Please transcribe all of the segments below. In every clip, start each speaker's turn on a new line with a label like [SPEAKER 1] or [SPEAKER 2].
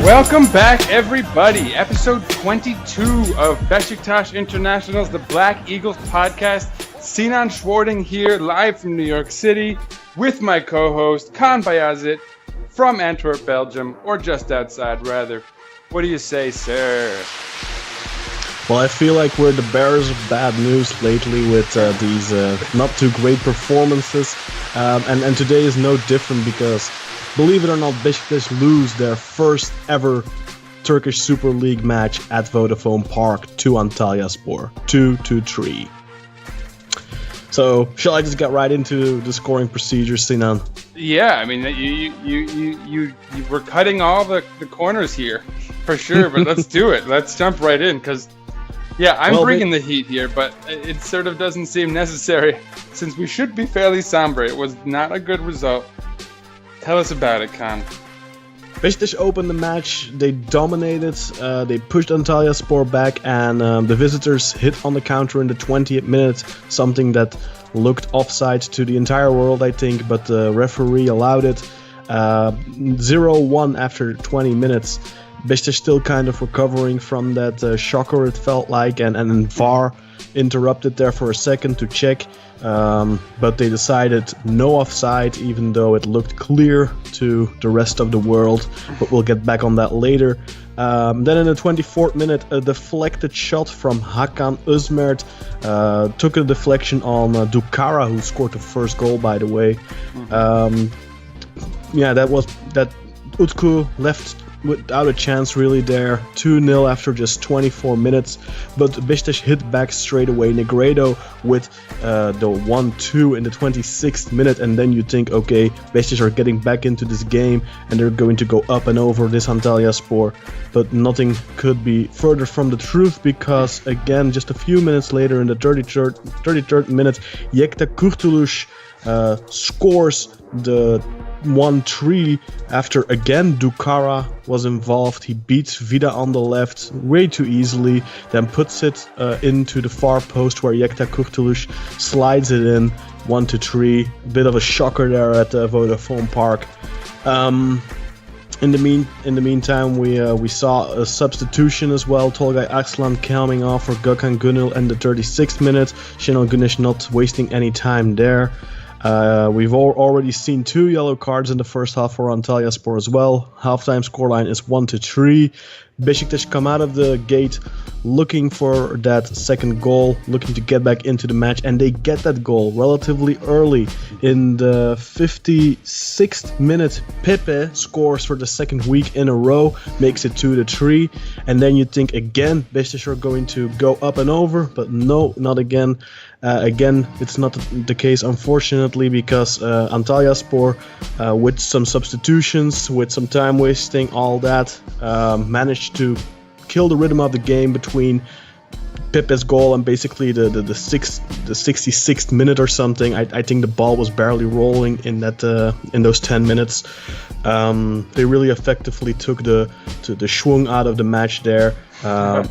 [SPEAKER 1] Welcome back, everybody. Episode 22 of Beşiktaş International's The Black Eagles podcast. Sinan Schwarting here, live from New York City, with my co-host, Kaan and Sinan, from Antwerp, Belgium, or just outside, rather. What do you say, sir?
[SPEAKER 2] Well, I feel like we're the bearers of bad news lately with these not too great performances. And today is no different because, believe it or not, Beşiktaş lose their first ever Turkish Super League match at Vodafone Park to Antalyaspor, 2-3. So, shall I just get right into the scoring procedure, Sinan?
[SPEAKER 1] Yeah, I mean, you were cutting all the corners here, for sure, but let's do it. Let's jump right in, because, yeah, I'm bringing the heat here, but it sort of doesn't seem necessary, since we should be fairly somber. It was not a good result. Tell us about it, Kaan.
[SPEAKER 2] Beşiktaş opened the match, they dominated, they pushed Antalyaspor back, and the visitors hit on the counter in the 20th minute, something that looked offside to the entire world, I think, but the referee allowed it. 0-1 after 20 minutes. Beşiktaş still kind of recovering from that shocker, it felt like, and VAR interrupted there for a second to check. But they decided no offside, even though it looked clear to the rest of the world. But we'll get back on that later. Then in the 24th minute, a deflected shot from Hakan Özmert took a deflection on Dukara, who scored the first goal, by the way. That Utku left without a chance really there, 2-0 after just 24 minutes, but Beşiktaş hit back straight away. Negredo with the 1-2 in the 26th minute, and then you think, okay, Beşiktaş are getting back into this game and they're going to go up and over this Antalyaspor, but nothing could be further from the truth, because again, just a few minutes later in the 33rd minute, Yekta Kurtuluş scores the 1-3 after again Dukara was involved. He beats Vida on the left way too easily, then puts it into the far post where Yekta Kurtuluş slides it in, 1-3. A bit of a shocker there at Vodafone Park. In the meantime, we saw a substitution as well. Tolgay Akslan coming off for Gökhan Gönül in the 36th minute. Şenol Güneş not wasting any time there. We've already seen 2 yellow cards in the first half for Antalyaspor as well. Halftime scoreline is 1-3. Beşiktaş come out of the gate looking for that second goal, looking to get back into the match, and they get that goal relatively early. In the 56th minute, Pepe scores for the second week in a row, makes it 2-3, and then you think again Beşiktaş are going to go up and over, but no, not again. Again, it's not the case, unfortunately, because Antalyaspor, with some substitutions, with some time wasting, all that, managed to kill the rhythm of the game between Pepe's goal and basically the 66th minute or something. I think the ball was barely rolling in those 10 minutes. They really effectively took the schwung out of the match there.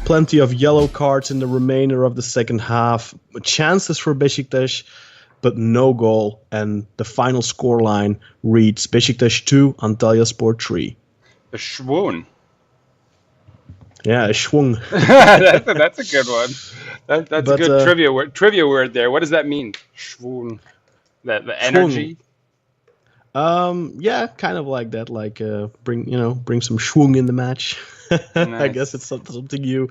[SPEAKER 2] Plenty of yellow cards in the remainder of the second half. Chances for Beşiktaş, but no goal. And the final scoreline reads Beşiktaş 2, Antalyaspor 3.
[SPEAKER 1] The schwung.
[SPEAKER 2] Yeah, schwung.
[SPEAKER 1] that's a good one. That's a good trivia word there. What does that mean? Schwung. The energy.
[SPEAKER 2] Yeah, kind of like that. Like bring some schwung in the match. Nice. I guess it's something you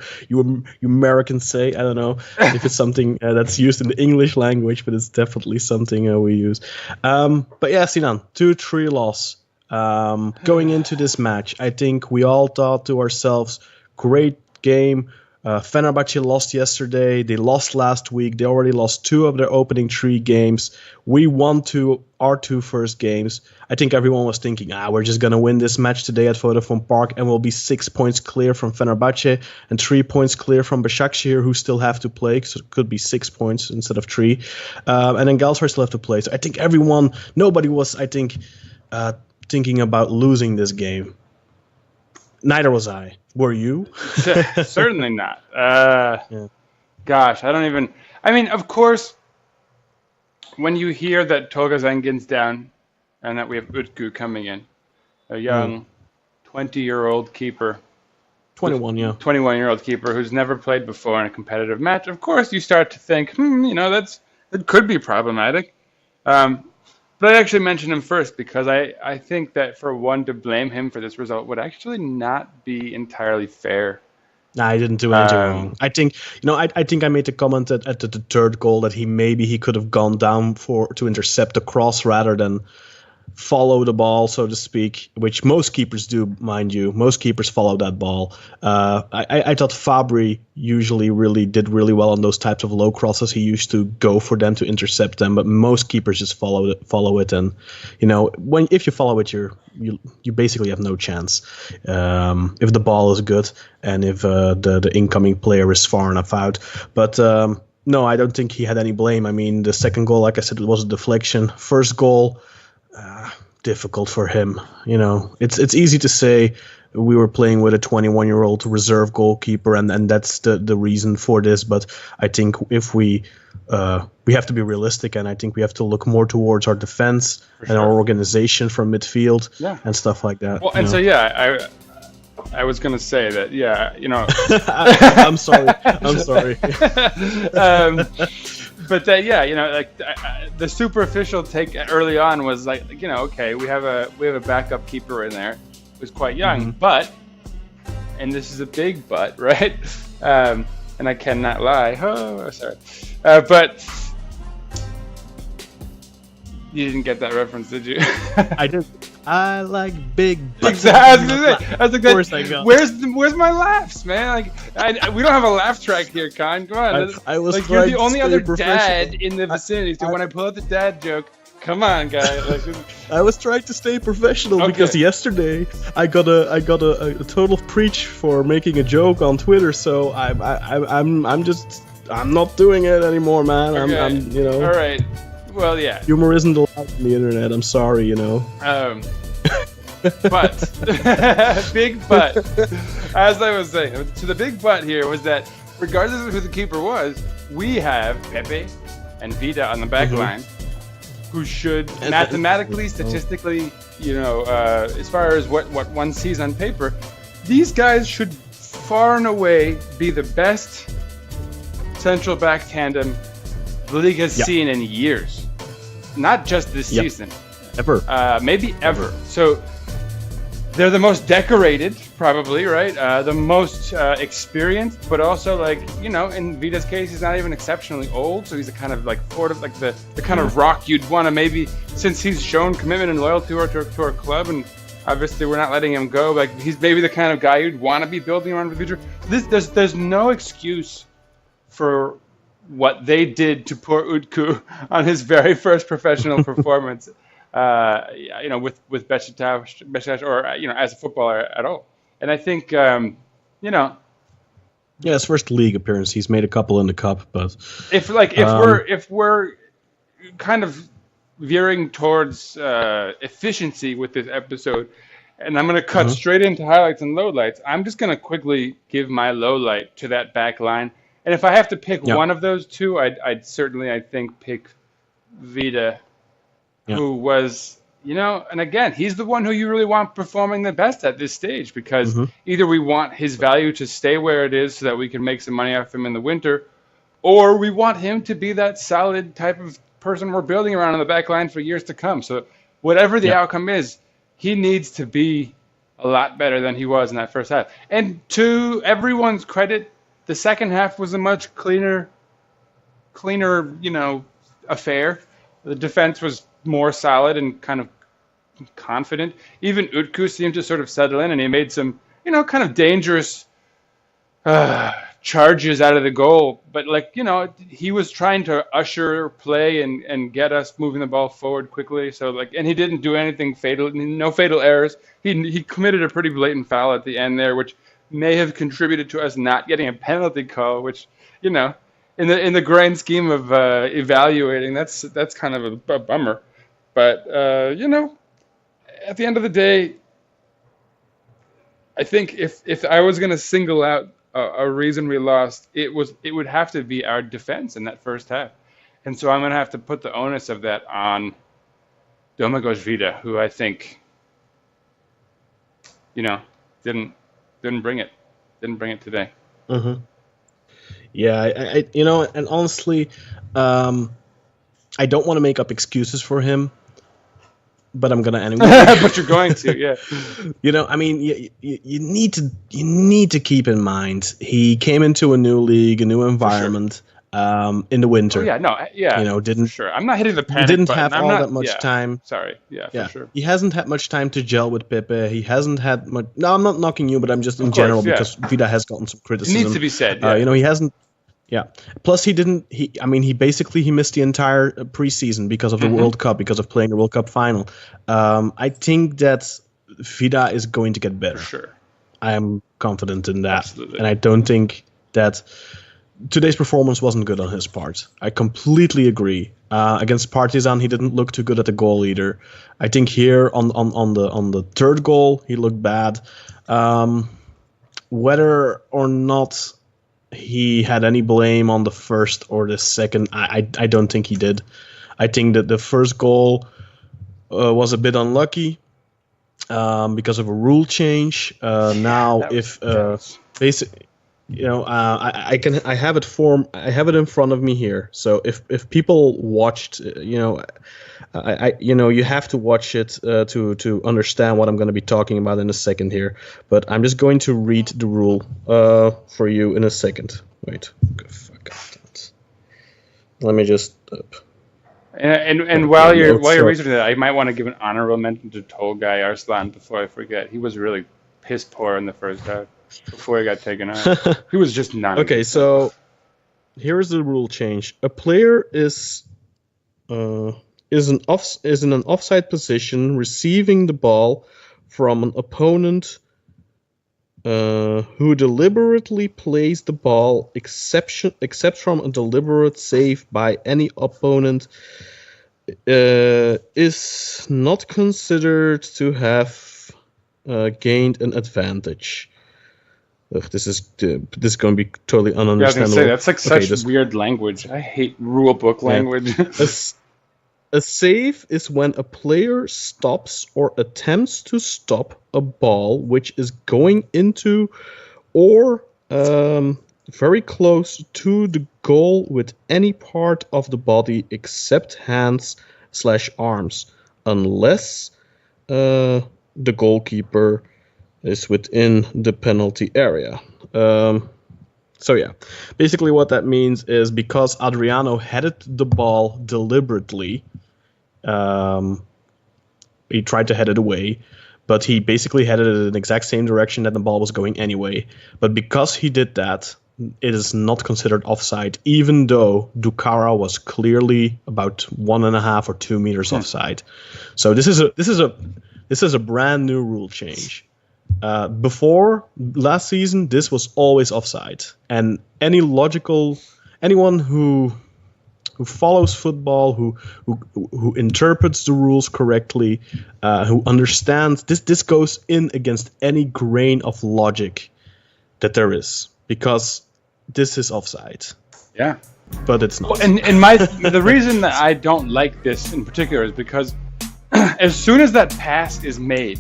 [SPEAKER 2] Americans say. I don't know if it's something that's used in the English language, but it's definitely something we use. But yeah, Sinan, 2-3 loss. Going into this match, I think we all thought to ourselves, great game. Fenerbahce lost yesterday. They lost last week. They already lost 2 of their opening 3 games. We won our 2 first games. I think everyone was thinking, we're just going to win this match today at Vodafone Park and we'll be 6 points clear from Fenerbahce and 3 points clear from Başakşehir, who still have to play. So it could be 6 points instead of 3. And then Galatasaray still have to play. So I think nobody was, thinking about losing this game. Neither was I. Were you?
[SPEAKER 1] Certainly not. Yeah. Gosh, of course, when you hear that Tolga Zengin's down and that we have Utku coming in, a young 20-year-old keeper.
[SPEAKER 2] 21, yeah.
[SPEAKER 1] 21-year-old keeper who's never played before in a competitive match. Of course, you start to think, that could be problematic. But I actually mentioned him first because I think that for one to blame him for this result would actually not be entirely fair.
[SPEAKER 2] Nah, he didn't do anything wrong. I think, I think I made the comment at the third goal that he could have gone down to intercept the cross rather than follow the ball, so to speak, which most keepers do, mind you. Most keepers follow that ball. I thought Fabri usually did really well on those types of low crosses. He used to go for them to intercept them, but most keepers just follow it, and if you follow it, you basically have no chance if the ball is good and if the incoming player is far enough out. But no, I don't think he had any blame. I mean, the second goal, like I said, it was a deflection. First goal, difficult for him. It's easy to say we were playing with a 21-year-old reserve goalkeeper, and that's the reason for this. But I think if we have to be realistic, and I think we have to look more towards our defense and our organization from midfield and stuff like that.
[SPEAKER 1] Well, and so I was gonna say that
[SPEAKER 2] I'm sorry.
[SPEAKER 1] But that the superficial take early on was like, okay, we have a backup keeper in there who's quite young, but, and this is a big but, right? And I cannot lie. Oh, sorry. But you didn't get that reference, did you?
[SPEAKER 2] I did. I like big butts.
[SPEAKER 1] Exactly. I was like, where's my laughs, man? We don't have a laugh track here, Kaan. Come on.
[SPEAKER 2] I was
[SPEAKER 1] like, you're the only other dad in the vicinity. So when I pull out the dad joke, come on, guy.
[SPEAKER 2] I was trying to stay professional because yesterday I got a total preach for making a joke on Twitter. So I'm not doing it anymore, man.
[SPEAKER 1] Okay. All right. Well, yeah.
[SPEAKER 2] Humor isn't allowed on the internet. I'm sorry,
[SPEAKER 1] But big but. As I was saying, so the big but here was that regardless of who the keeper was, we have Pepe and Vida on the back line, who should mathematically, statistically, as far as what one sees on paper, these guys should far and away be the best central back tandem the league has seen in years. Not just this season.
[SPEAKER 2] Ever.
[SPEAKER 1] Maybe ever. So they're the most decorated, probably, right? The most experienced, but also in Vida's case, he's not even exceptionally old. So he's a kind of the kind of rock you'd want to maybe, since he's shown commitment and loyalty to our club, and obviously we're not letting him go. He's maybe the kind of guy you'd want to be building around in the future. There's no excuse for what they did to poor Utku on his very first professional performance, with Beşiktaş, or as a footballer at all. And I think,
[SPEAKER 2] his first league appearance. He's made a couple in the cup, but
[SPEAKER 1] if we're kind of veering towards efficiency with this episode, and I'm going to cut straight into highlights and lowlights. I'm just going to quickly give my lowlight to that back line. And if I have to pick one of those two, I'd certainly, I think, pick Vida, who was, and again, he's the one who you really want performing the best at this stage, because either we want his value to stay where it is so that we can make some money off him in the winter, or we want him to be that solid type of person we're building around on the back line for years to come. So whatever the outcome is, he needs to be a lot better than he was in that first half. And to everyone's credit, the second half was a much cleaner, affair. The defense was more solid and kind of confident. Even Utku seemed to sort of settle in, and he made some, kind of dangerous charges out of the goal. But he was trying to usher play and get us moving the ball forward quickly. So and he didn't do anything fatal, no fatal errors. He committed a pretty blatant foul at the end there, which may have contributed to us not getting a penalty call, which, in the grand scheme of evaluating, that's kind of a bummer. But at the end of the day, I think if I was going to single out a reason we lost, it would have to be our defense in that first half, and so I'm going to have to put the onus of that on Domagoj Vida, who I think didn't bring it. Didn't bring it today.
[SPEAKER 2] Mm-hmm. Yeah, I and honestly, I don't want to make up excuses for him, but I'm gonna anyway.
[SPEAKER 1] But you're going to, yeah.
[SPEAKER 2] I mean, you need to keep in mind he came into a new league, a new environment, in the winter.
[SPEAKER 1] Oh, yeah, no, yeah.
[SPEAKER 2] Didn't.
[SPEAKER 1] For sure. I'm not hitting the panic
[SPEAKER 2] Didn't
[SPEAKER 1] button.
[SPEAKER 2] have
[SPEAKER 1] I'm
[SPEAKER 2] all
[SPEAKER 1] not,
[SPEAKER 2] that much time.
[SPEAKER 1] Sorry, yeah, for sure.
[SPEAKER 2] He hasn't had much time to gel with Pepe. He hasn't had much. No, I'm not knocking you, but I'm just in general because Vida has gotten some criticism.
[SPEAKER 1] It needs to be said. Yeah.
[SPEAKER 2] He hasn't. Yeah. Plus, he didn't. He basically missed the entire preseason because of the World Cup, because of playing the World Cup final. I think that Vida is going to get better.
[SPEAKER 1] For sure.
[SPEAKER 2] I am confident in that,
[SPEAKER 1] Absolutely.
[SPEAKER 2] and I don't think that today's performance wasn't good on his part. I completely agree. Against Partizan, he didn't look too good at the goal either. I think here on the third goal, he looked bad. Whether or not he had any blame on the first or the second, I don't think he did. I think that the first goal was a bit unlucky because of a rule change. Basically, I have it in front of me here. So if people watched, you have to watch it to understand what I'm going to be talking about in a second here. But I'm just going to read the rule for you in a second. Wait, fuck that. Let me just.
[SPEAKER 1] And while you're researching that, I might want to give an honorable mention to Tolgai Arslan before I forget. He was really piss poor in the first half. Before he got taken out, he was just not.
[SPEAKER 2] Okay, so here's the rule change: a player is in an offside position, receiving the ball from an opponent who deliberately plays the ball, except from a deliberate save by any opponent, is not considered to have gained an advantage. This is going to be totally ununderstandable.
[SPEAKER 1] Yeah, I was going to say, that's like such weird language. I hate rule book language.
[SPEAKER 2] A save is when a player stops or attempts to stop a ball which is going into or very close to the goal with any part of the body except hands/arms, unless the goalkeeper is within the penalty area. Basically what that means is because Adriano headed the ball deliberately, he tried to head it away, but he basically headed it in the exact same direction that the ball was going anyway. But because he did that, it is not considered offside, even though Dukara was clearly about 1.5 or 2 meters offside. So this is a brand new rule change. Before last season, this was always offside, and anyone who follows football, who interprets the rules correctly, who understands this goes in against any grain of logic that there is, because this is offside.
[SPEAKER 1] Yeah,
[SPEAKER 2] but it's not.
[SPEAKER 1] And the reason that I don't like this in particular is because as soon as that pass is made,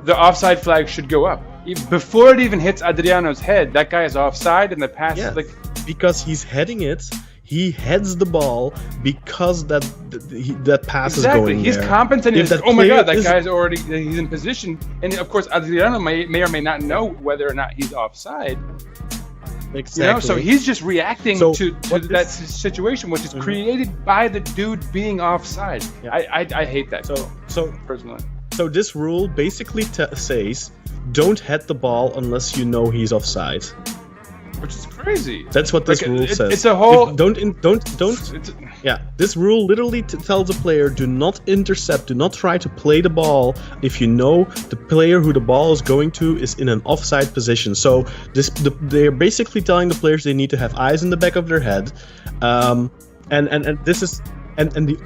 [SPEAKER 1] the offside flag should go up. Before it even hits Adriano's head, that guy is offside, and the pass is like...
[SPEAKER 2] Because he's heading it, he heads the ball because that pass is going
[SPEAKER 1] He's
[SPEAKER 2] there.
[SPEAKER 1] compensating. Oh my god, that guy's already... He's in position. And of course, Adriano may or may not know whether or not he's offside.
[SPEAKER 2] Exactly.
[SPEAKER 1] So he's just reacting to that situation, which is created by the dude being offside. Yeah. I hate that. So personally.
[SPEAKER 2] So this rule basically says, don't head the ball unless you know he's offside.
[SPEAKER 1] Which is crazy.
[SPEAKER 2] That's what this rule says.
[SPEAKER 1] It's a whole...
[SPEAKER 2] This rule literally tells the player, do not intercept, do not try to play the ball if you know the player who the ball is going to is in an offside position. So they're basically telling the players they need to have eyes in the back of their head. And the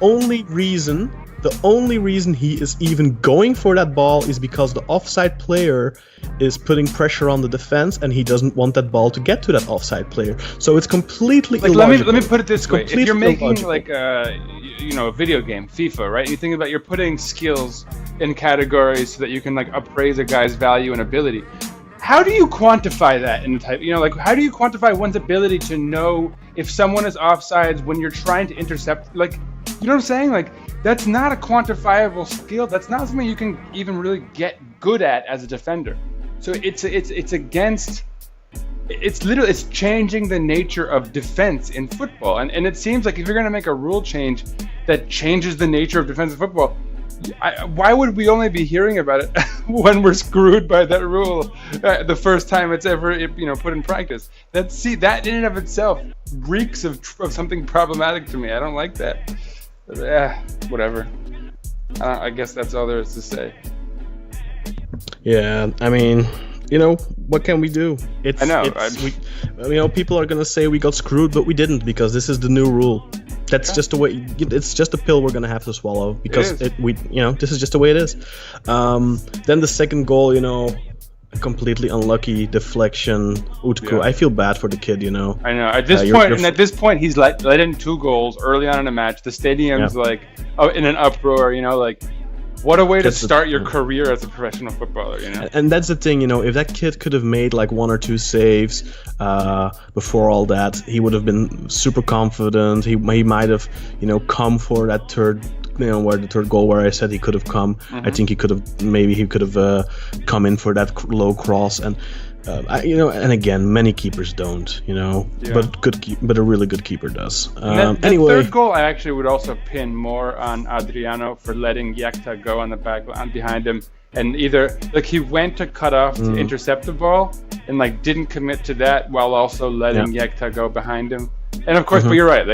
[SPEAKER 2] only reason he is even going for that ball is because the offside player is putting pressure on the defense, and he doesn't want that ball to get to that offside player. So it's completely illogical.
[SPEAKER 1] Let me put it this way: if you're making like a video game, FIFA, right? You think about you're putting skills in categories so that you can like appraise a guy's value and ability. How do you quantify that in the type? Like how do you quantify one's ability to know if someone is offsides when you're trying to intercept? Like, you know what I'm saying? Like that's not a quantifiable skill. That's not something you can even really get good at as a defender. So it's against. It's changing the nature of defense in football, and it seems like if you're going to make a rule change that changes the nature of defensive football, why would we only be hearing about it when we're screwed by that rule the first time it's ever put in practice? That in and of itself reeks of something problematic to me. I don't like that. Whatever. I guess that's all there is to say.
[SPEAKER 2] Yeah, I mean, what can we do?
[SPEAKER 1] I know.
[SPEAKER 2] People are gonna say we got screwed, but we didn't, because this is the new rule. That's just the way. It's just a pill we're gonna have to swallow, because this is just the way it is. Then the second goal, a completely unlucky deflection. Utku, I feel bad for the kid. I know.
[SPEAKER 1] At this point, he's let in 2 goals early on in a match. The stadium's in an uproar. What a way to start your career as a professional footballer,
[SPEAKER 2] And that's the thing, if that kid could have made like 1 or 2 saves before all that, he would have been super confident. He might have, come for that third, where the third goal where I said he could have come. Mm-hmm. I think he could have come in for that low cross, and and again, many keepers don't, but a really good keeper does. Anyway,
[SPEAKER 1] the third goal, I actually would also pin more on Adriano for letting Yekta go on the back line behind him, and either he went to cut off to intercept the ball and didn't commit to that while also letting Yekta go behind him. And of course, but you're right,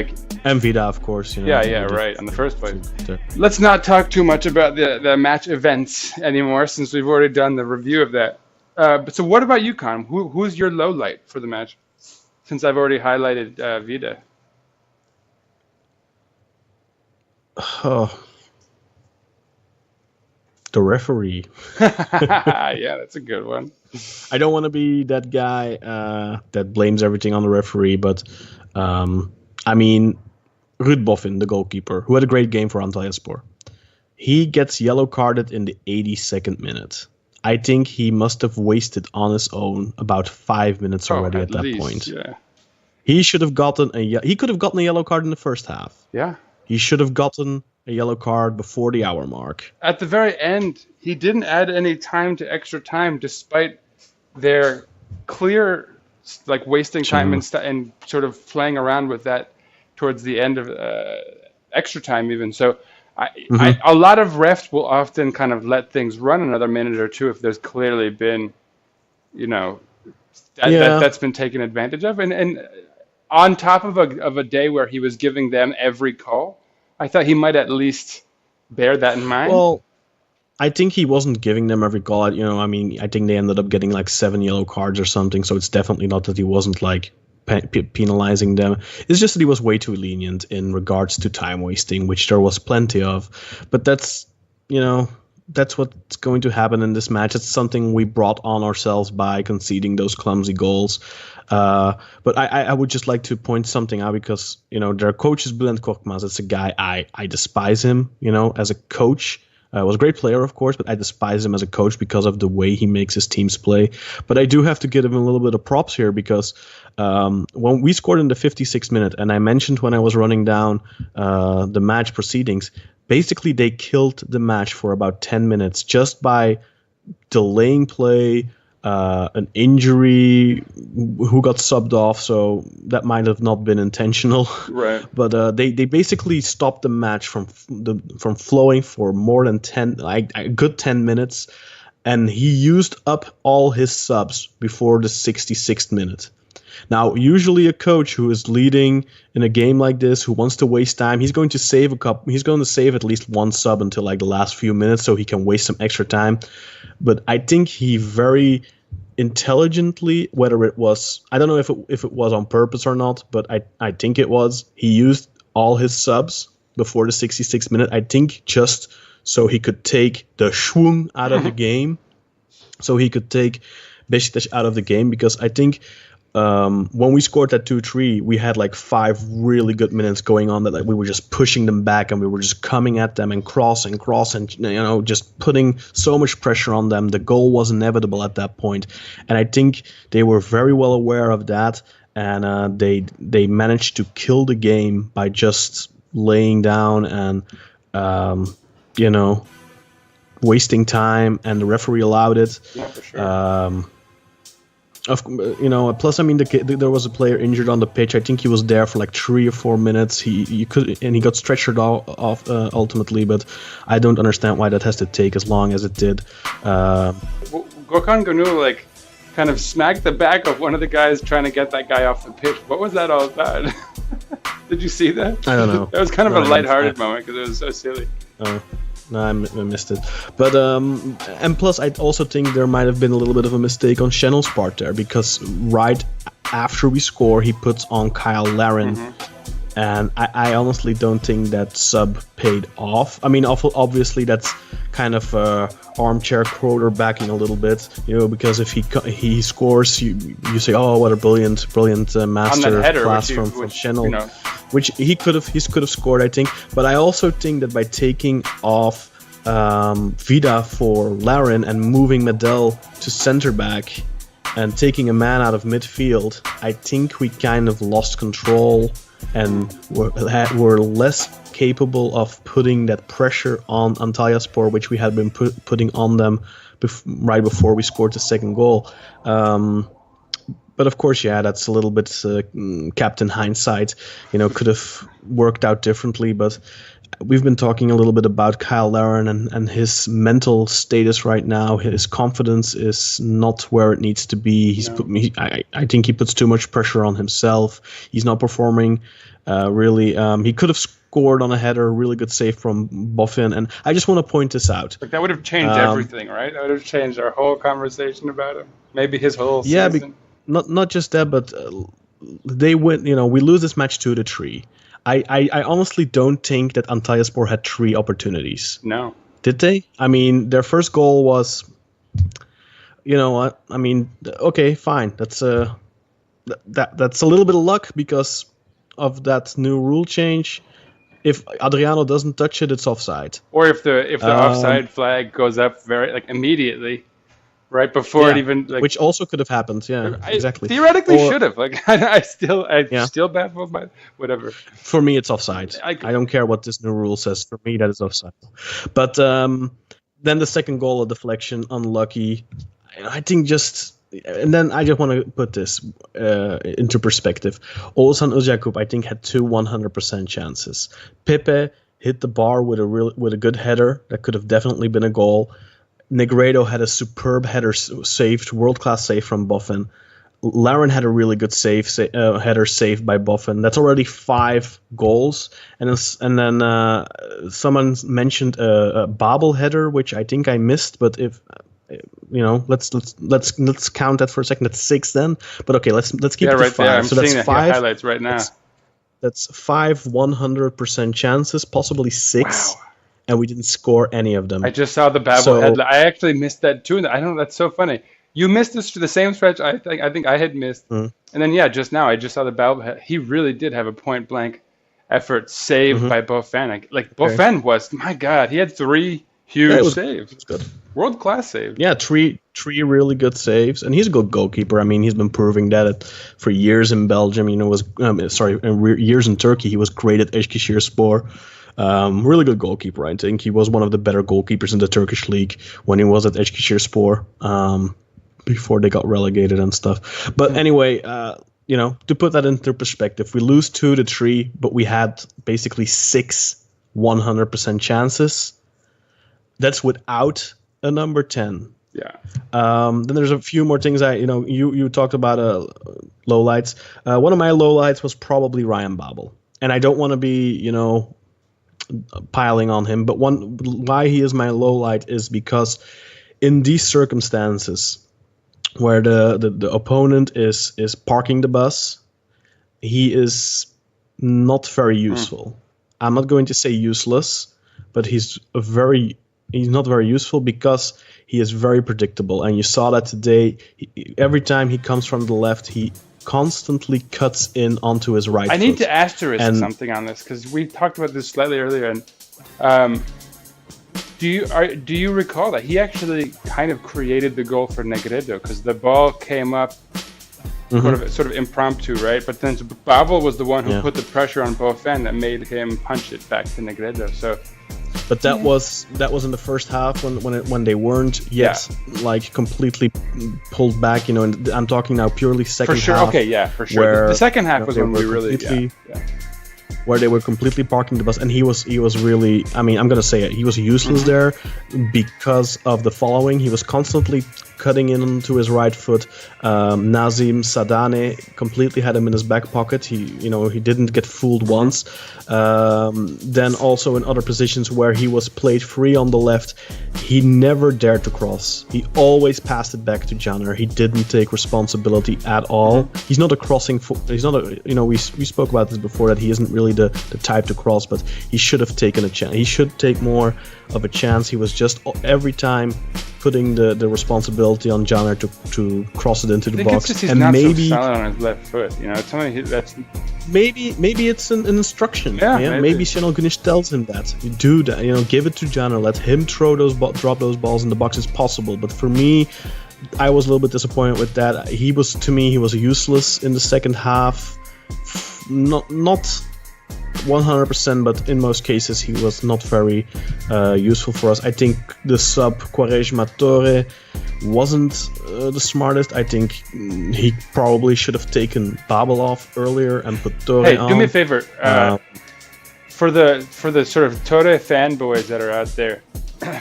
[SPEAKER 2] and Vida, of course,
[SPEAKER 1] right, on the first place. Let's not talk too much about the match events anymore, since we've already done the review of that. So what about you, Kaan? Who's your low light for the match? Since I've already highlighted Vida.
[SPEAKER 2] Oh, the referee.
[SPEAKER 1] Yeah, that's a good one.
[SPEAKER 2] I don't want to be that guy that blames everything on the referee, but Ruud Boffin, the goalkeeper, who had a great game for Antalyaspor, he gets yellow carded in the 82nd minute. I think he must have wasted on his own about 5 minutes already at that point. Yeah. He should have gotten he could have gotten a yellow card in the first half.
[SPEAKER 1] Yeah.
[SPEAKER 2] He should have gotten a yellow card before the hour mark.
[SPEAKER 1] At the very end, he didn't add any time to extra time, despite their clear wasting time and sort of playing around with that towards the end of extra time even. So a lot of refs will often kind of let things run another minute or two if there's clearly been, that's been taken advantage of. And on top of a day where he was giving them every call, I thought he might at least bear that in mind.
[SPEAKER 2] Well, I think he wasn't giving them every call. I think they ended up getting 7 yellow cards or something. So it's definitely not that he wasn't penalizing them. It's just that he was way too lenient in regards to time wasting, which there was plenty of. But that's what's going to happen in this match. It's something we brought on ourselves by conceding those clumsy goals. But I would just like to point something out, because their coach is Bülent Korkmaz. It's a guy I despise him as a coach. Was a great player, of course, but I despise him as a coach because of the way he makes his teams play. But I do have to give him a little bit of props here, because when we scored in the 56th minute, and I mentioned when I was running down the match proceedings, basically they killed the match for about 10 minutes just by delaying play, an injury, who got subbed off, so that might have not been intentional.
[SPEAKER 1] Right.
[SPEAKER 2] But they basically stopped the match from flowing for more than a good 10 minutes, and he used up all his subs before the 66th minute. Now, usually a coach who is leading in a game like this, who wants to waste time, he's going to save at least one sub until the last few minutes so he can waste some extra time. But I think he very intelligently, whether it was, I don't know if it was on purpose or not, but I think it was, he used all his subs before the 66th minute, I think just so he could take the schwung out of the game, so he could take Beşiktaş out of the game, because I think when we scored that 2-3, we had like 5 really good minutes going on that like we were just pushing them back and we were just coming at them and cross and just putting so much pressure on them. The goal was inevitable at that point, and I think they were very well aware of that, and they managed to kill the game by just laying down and wasting time, and the referee allowed it.
[SPEAKER 1] Yeah, for sure.
[SPEAKER 2] Plus, I mean, there was a player injured on the pitch. I think he was there for like 3 or 4 minutes. He got stretchered off ultimately, but I don't understand why that has to take as long as it did.
[SPEAKER 1] Gökhan Gönül like kind of smacked the back of one of the guys trying to get that guy off the pitch. What was that all about? Did you see that?
[SPEAKER 2] I don't know.
[SPEAKER 1] It was kind of a lighthearted moment because it was so silly.
[SPEAKER 2] No, I missed it. But and plus, I also think there might have been a little bit of a mistake on Channel's part there, because right after we score, he puts on Kyle Larin. And I honestly don't think that sub paid off. I mean, obviously that's kind of armchair quarterbacking a little bit, because if he scores, you say, oh, what a brilliant master class from Channel, which he could have scored, I think. But I also think that by taking off Vida for Larin and moving Medel to center back and taking a man out of midfield, I think we kind of lost control and were less capable of putting that pressure on Antalyaspor, which we had been putting on them right before we scored the second goal. But of course, that's a little bit Captain Hindsight. Could have worked out differently. But we've been talking a little bit about Kyle Larin and his mental status right now. His confidence is not where it needs to be. I think he puts too much pressure on himself. He's not performing really. He could have scored on a header, really good save from Boffin. And I just want to point this out.
[SPEAKER 1] Like that would have changed everything, right? That would have changed our whole conversation about him. Maybe his whole season.
[SPEAKER 2] Not just that, but they win. We lose this match 2-3. I honestly don't think that Antalyaspor had 3 opportunities.
[SPEAKER 1] No.
[SPEAKER 2] Did they? I mean, their first goal was, what? I mean, okay, fine. That's that's a little bit of luck because of that new rule change. If Adriano doesn't touch it, it's offside.
[SPEAKER 1] Or if the offside flag goes up very immediately. Right before it even
[SPEAKER 2] which also could have happened, exactly.
[SPEAKER 1] Theoretically, should have. I still baffled by whatever.
[SPEAKER 2] For me, it's offside. I don't care what this new rule says. For me, that is offside. But then the second goal, a deflection, unlucky. I think and then I just want to put this into perspective. Oğuzhan Özyakup, I think, had 2 100% chances. Pepe hit the bar with a good header that could have definitely been a goal. Negredo had a superb header saved, world-class save from Boffin. Larin had a really good header saved by Boffin. That's already 5 goals. And then someone mentioned a Babel header, which I think I missed. But if let's count that for a second. That's 6 then. But okay, let's keep it to 5.
[SPEAKER 1] There. I'm
[SPEAKER 2] so that's
[SPEAKER 1] seeing
[SPEAKER 2] 5
[SPEAKER 1] highlights right now.
[SPEAKER 2] That's 5 100% chances, possibly 6.
[SPEAKER 1] Wow.
[SPEAKER 2] And we didn't score any of them.
[SPEAKER 1] I just saw the Babel headline. I actually missed that too. I don't know. That's so funny. You missed this to the same stretch I think I had missed. And then just now I just saw the Babel. He really did have a point blank effort saved by Boffin. Boffin was, my God, he had 3 huge saves. It was good. World class saves.
[SPEAKER 2] Yeah, 3 really good saves, and he's a good goalkeeper. I mean, he's been proving that for years in Belgium. Years in Turkey. He was great at Eskişehirspor. Really good goalkeeper, I think. He was one of the better goalkeepers in the Turkish league when he was at Eskişehirspor, before they got relegated and stuff. But anyway, to put that into perspective, we lose 2-3, but we had basically 6 100% chances. That's without a number 10.
[SPEAKER 1] Yeah.
[SPEAKER 2] Then there's a few more things. You talked about lowlights. One of my lowlights was probably Ryan Babel, and I don't want to be piling on him, but why he is my lowlight is because in these circumstances where the opponent is parking the bus, he is not very useful. I'm not going to say useless, but he's not very useful because he is very predictable, and you saw that today. Every time he comes from the left, he constantly cuts in onto his right foot.
[SPEAKER 1] I need to asterisk something on this because we talked about this slightly earlier. And do you recall that he actually kind of created the goal for Negredo because the ball came up sort of impromptu, right? But then Babel was the one who put the pressure on both ends that made him punch it back to Negredo. So.
[SPEAKER 2] But that was in the first half when they weren't yet like completely pulled back, and I'm talking now purely second half.
[SPEAKER 1] For sure, okay, for sure. The second half was when we really
[SPEAKER 2] where they were completely parking the bus, and he was really, I mean, I'm gonna say it, he was useless there because of the following. He was constantly cutting in onto his right foot. Nazim Sadane completely had him in his back pocket. He didn't get fooled once. Then also in other positions where he was played free on the left, he never dared to cross. He always passed it back to Janner. He didn't take responsibility at all. He's not a crossing. He's not a. We spoke about this before, that he isn't really the type to cross, but he should have taken a chance. He should take more of a chance. He was just every time putting the responsibility on Janner to cross it into the box.
[SPEAKER 1] It's just and not maybe so solid on his left foot. It's something that's
[SPEAKER 2] maybe it's an instruction. Maybe Şenol Güneş tells him that you do that. Give it to Janner. Let him drop those balls in the box as possible. But for me, I was a little bit disappointed with that. He was useless in the second half. Not 100%, but in most cases he was not very useful for us. I think the sub Quaresma Torre wasn't the smartest. I think he probably should have taken Babel off earlier and put Torre on.
[SPEAKER 1] Hey, do me a favor. For the sort of Torre fanboys that are out there,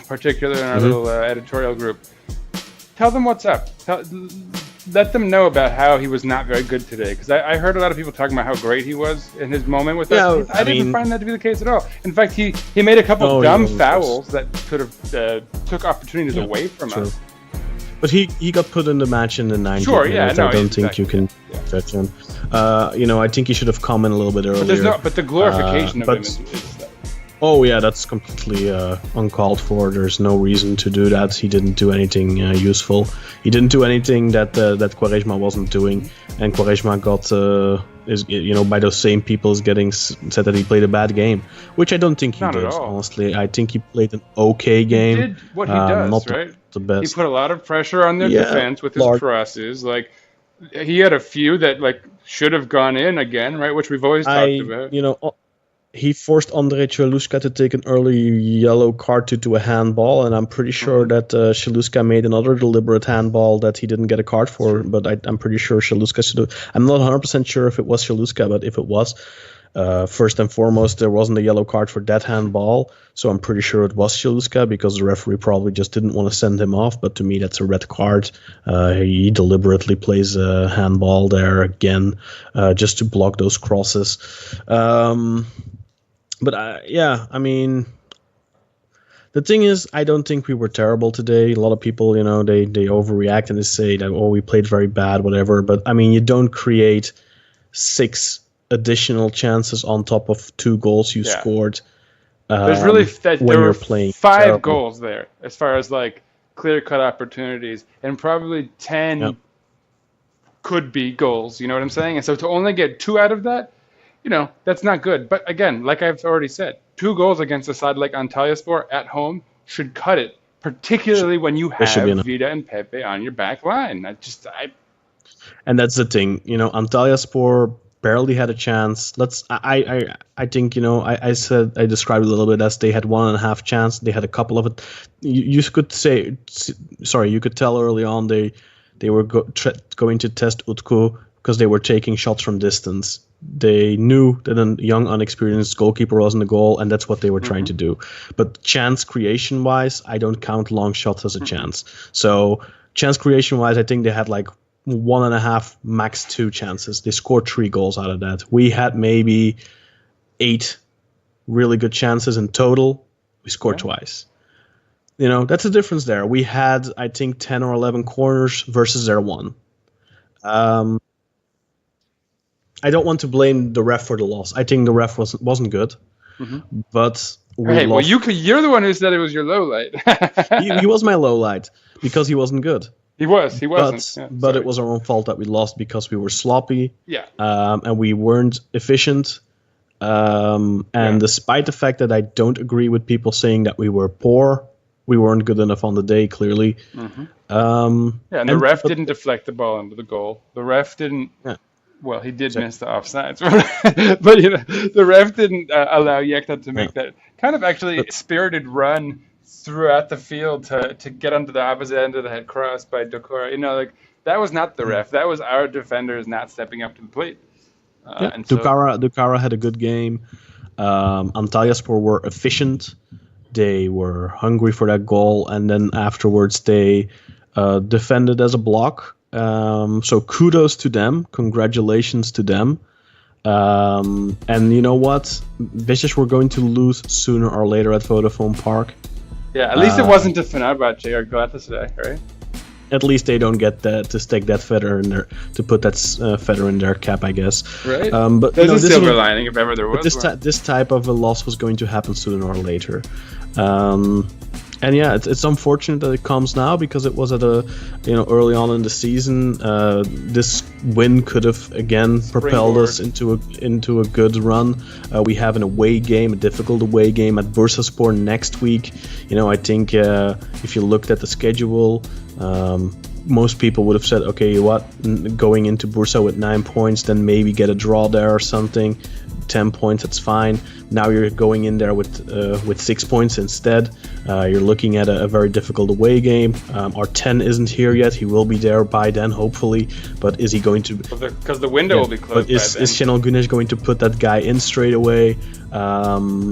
[SPEAKER 1] particularly in our little editorial group, tell them what's up. Let them know about how he was not very good today, because I heard a lot of people talking about how great he was in his moment with us. I didn't find that to be the case at all. In fact, he made a couple of dumb fouls that could have took opportunities away from us.
[SPEAKER 2] But he got put in the match in the 90th.
[SPEAKER 1] Sure,
[SPEAKER 2] minute. I don't think you can judge him. I think he should have come in a little bit earlier.
[SPEAKER 1] But the glorification of him is
[SPEAKER 2] oh yeah, that's completely uncalled for. There's no reason to do that. He didn't do anything useful. He didn't do anything that Quaresma wasn't doing, and Quaresma got by those same people is getting said that he played a bad game, which I don't think he did. Honestly, I think he played an okay game.
[SPEAKER 1] He did what he does,
[SPEAKER 2] not
[SPEAKER 1] right?
[SPEAKER 2] The best.
[SPEAKER 1] He put a lot of pressure on their defense with his crosses. Like he had a few that should have gone in again, right? Which we've always talked about.
[SPEAKER 2] He forced Andrei Cheluska to take an early yellow card to a handball, and I'm pretty sure that Cheluska made another deliberate handball that he didn't get a card for, but I'm pretty sure Cheluska should have. I'm not 100% sure if it was Cheluska, but if it was, first and foremost, there wasn't a yellow card for that handball, so I'm pretty sure it was Cheluska, because the referee probably just didn't want to send him off, but to me that's a red card. He deliberately plays a handball there again, just to block those crosses. But I mean, the thing is, I don't think we were terrible today. A lot of people, they overreact and they say that, we played very bad, whatever. But I mean, you don't create 6 additional chances on top of 2 goals you scored.
[SPEAKER 1] There's really
[SPEAKER 2] there were playing
[SPEAKER 1] 5
[SPEAKER 2] terrible.
[SPEAKER 1] Goals there, as far as clear-cut opportunities, and probably 10 could be goals. You know what I'm saying? And so to only get 2 out of that, that's not good. But again, like I've already said, 2 goals against a side like Antalyaspor at home should cut it, particularly when you have Vida and Pepe on your back line.
[SPEAKER 2] And that's the thing, Antalyaspor barely had a chance. I think, I said, I described it a little bit as they had 1.5 chance. They had a couple of it. You could say, you could tell early on they were going to test Utku because they were taking shots from distance. They knew that a young, unexperienced goalkeeper was in the goal, and that's what they were trying to do. But chance creation-wise, I don't count long shots as a chance. So chance creation-wise, I think they had 1.5, max 2 chances. They scored 3 goals out of that. We had maybe 8 really good chances in total. We scored twice. That's the difference there. We had, I think, 10 or 11 corners versus their 1. I don't want to blame the ref for the loss. I think the ref wasn't good, but we lost.
[SPEAKER 1] Well, you're the one who said it was your low light.
[SPEAKER 2] he was my low light because he wasn't good.
[SPEAKER 1] He wasn't.
[SPEAKER 2] But it was our own fault that we lost because we were sloppy.
[SPEAKER 1] Yeah.
[SPEAKER 2] And we weren't efficient. And despite the fact that I don't agree with people saying that we were poor, we weren't good enough on the day, clearly.
[SPEAKER 1] Mm-hmm. And the ref didn't deflect the ball into the goal. The ref didn't. Yeah. Well, he did miss the offsides, but the ref didn't allow Yekta to make that kind of actually spirited run throughout the field to get onto the opposite end of the head cross by Dokora. That was not the ref. That was our defenders not stepping up to the plate.
[SPEAKER 2] Dokara had a good game. Antalyaspor were efficient. They were hungry for that goal, and then afterwards they defended as a block. So kudos to them. Congratulations to them. And you know what? Beşiktaş were going to lose sooner or later at Vodafone Park.
[SPEAKER 1] Yeah, at least it wasn't to Fenerbahce or Galatasaray, right?
[SPEAKER 2] At least they don't get to stick that feather in there, to put that feather in their cap, I guess.
[SPEAKER 1] Right. But there's a silver lining if ever there was.
[SPEAKER 2] This type of a loss was going to happen sooner or later. And yeah, it's unfortunate that it comes now because it was at early on in the season. This win could have again propelled us into a good run. We have an away game, a difficult away game at Bursaspor next week. I think if you looked at the schedule, most people would have said, okay, going into Bursa with 9 points, then maybe get a draw there or something. 10 points, that's fine. Now you're going in there with 6 points instead. You're looking at a very difficult away game. Our 10 isn't here yet. He will be there by then, hopefully. But is he going to?
[SPEAKER 1] Because the window will be closed.
[SPEAKER 2] But is Şenol Güneş going to put that guy in straight away?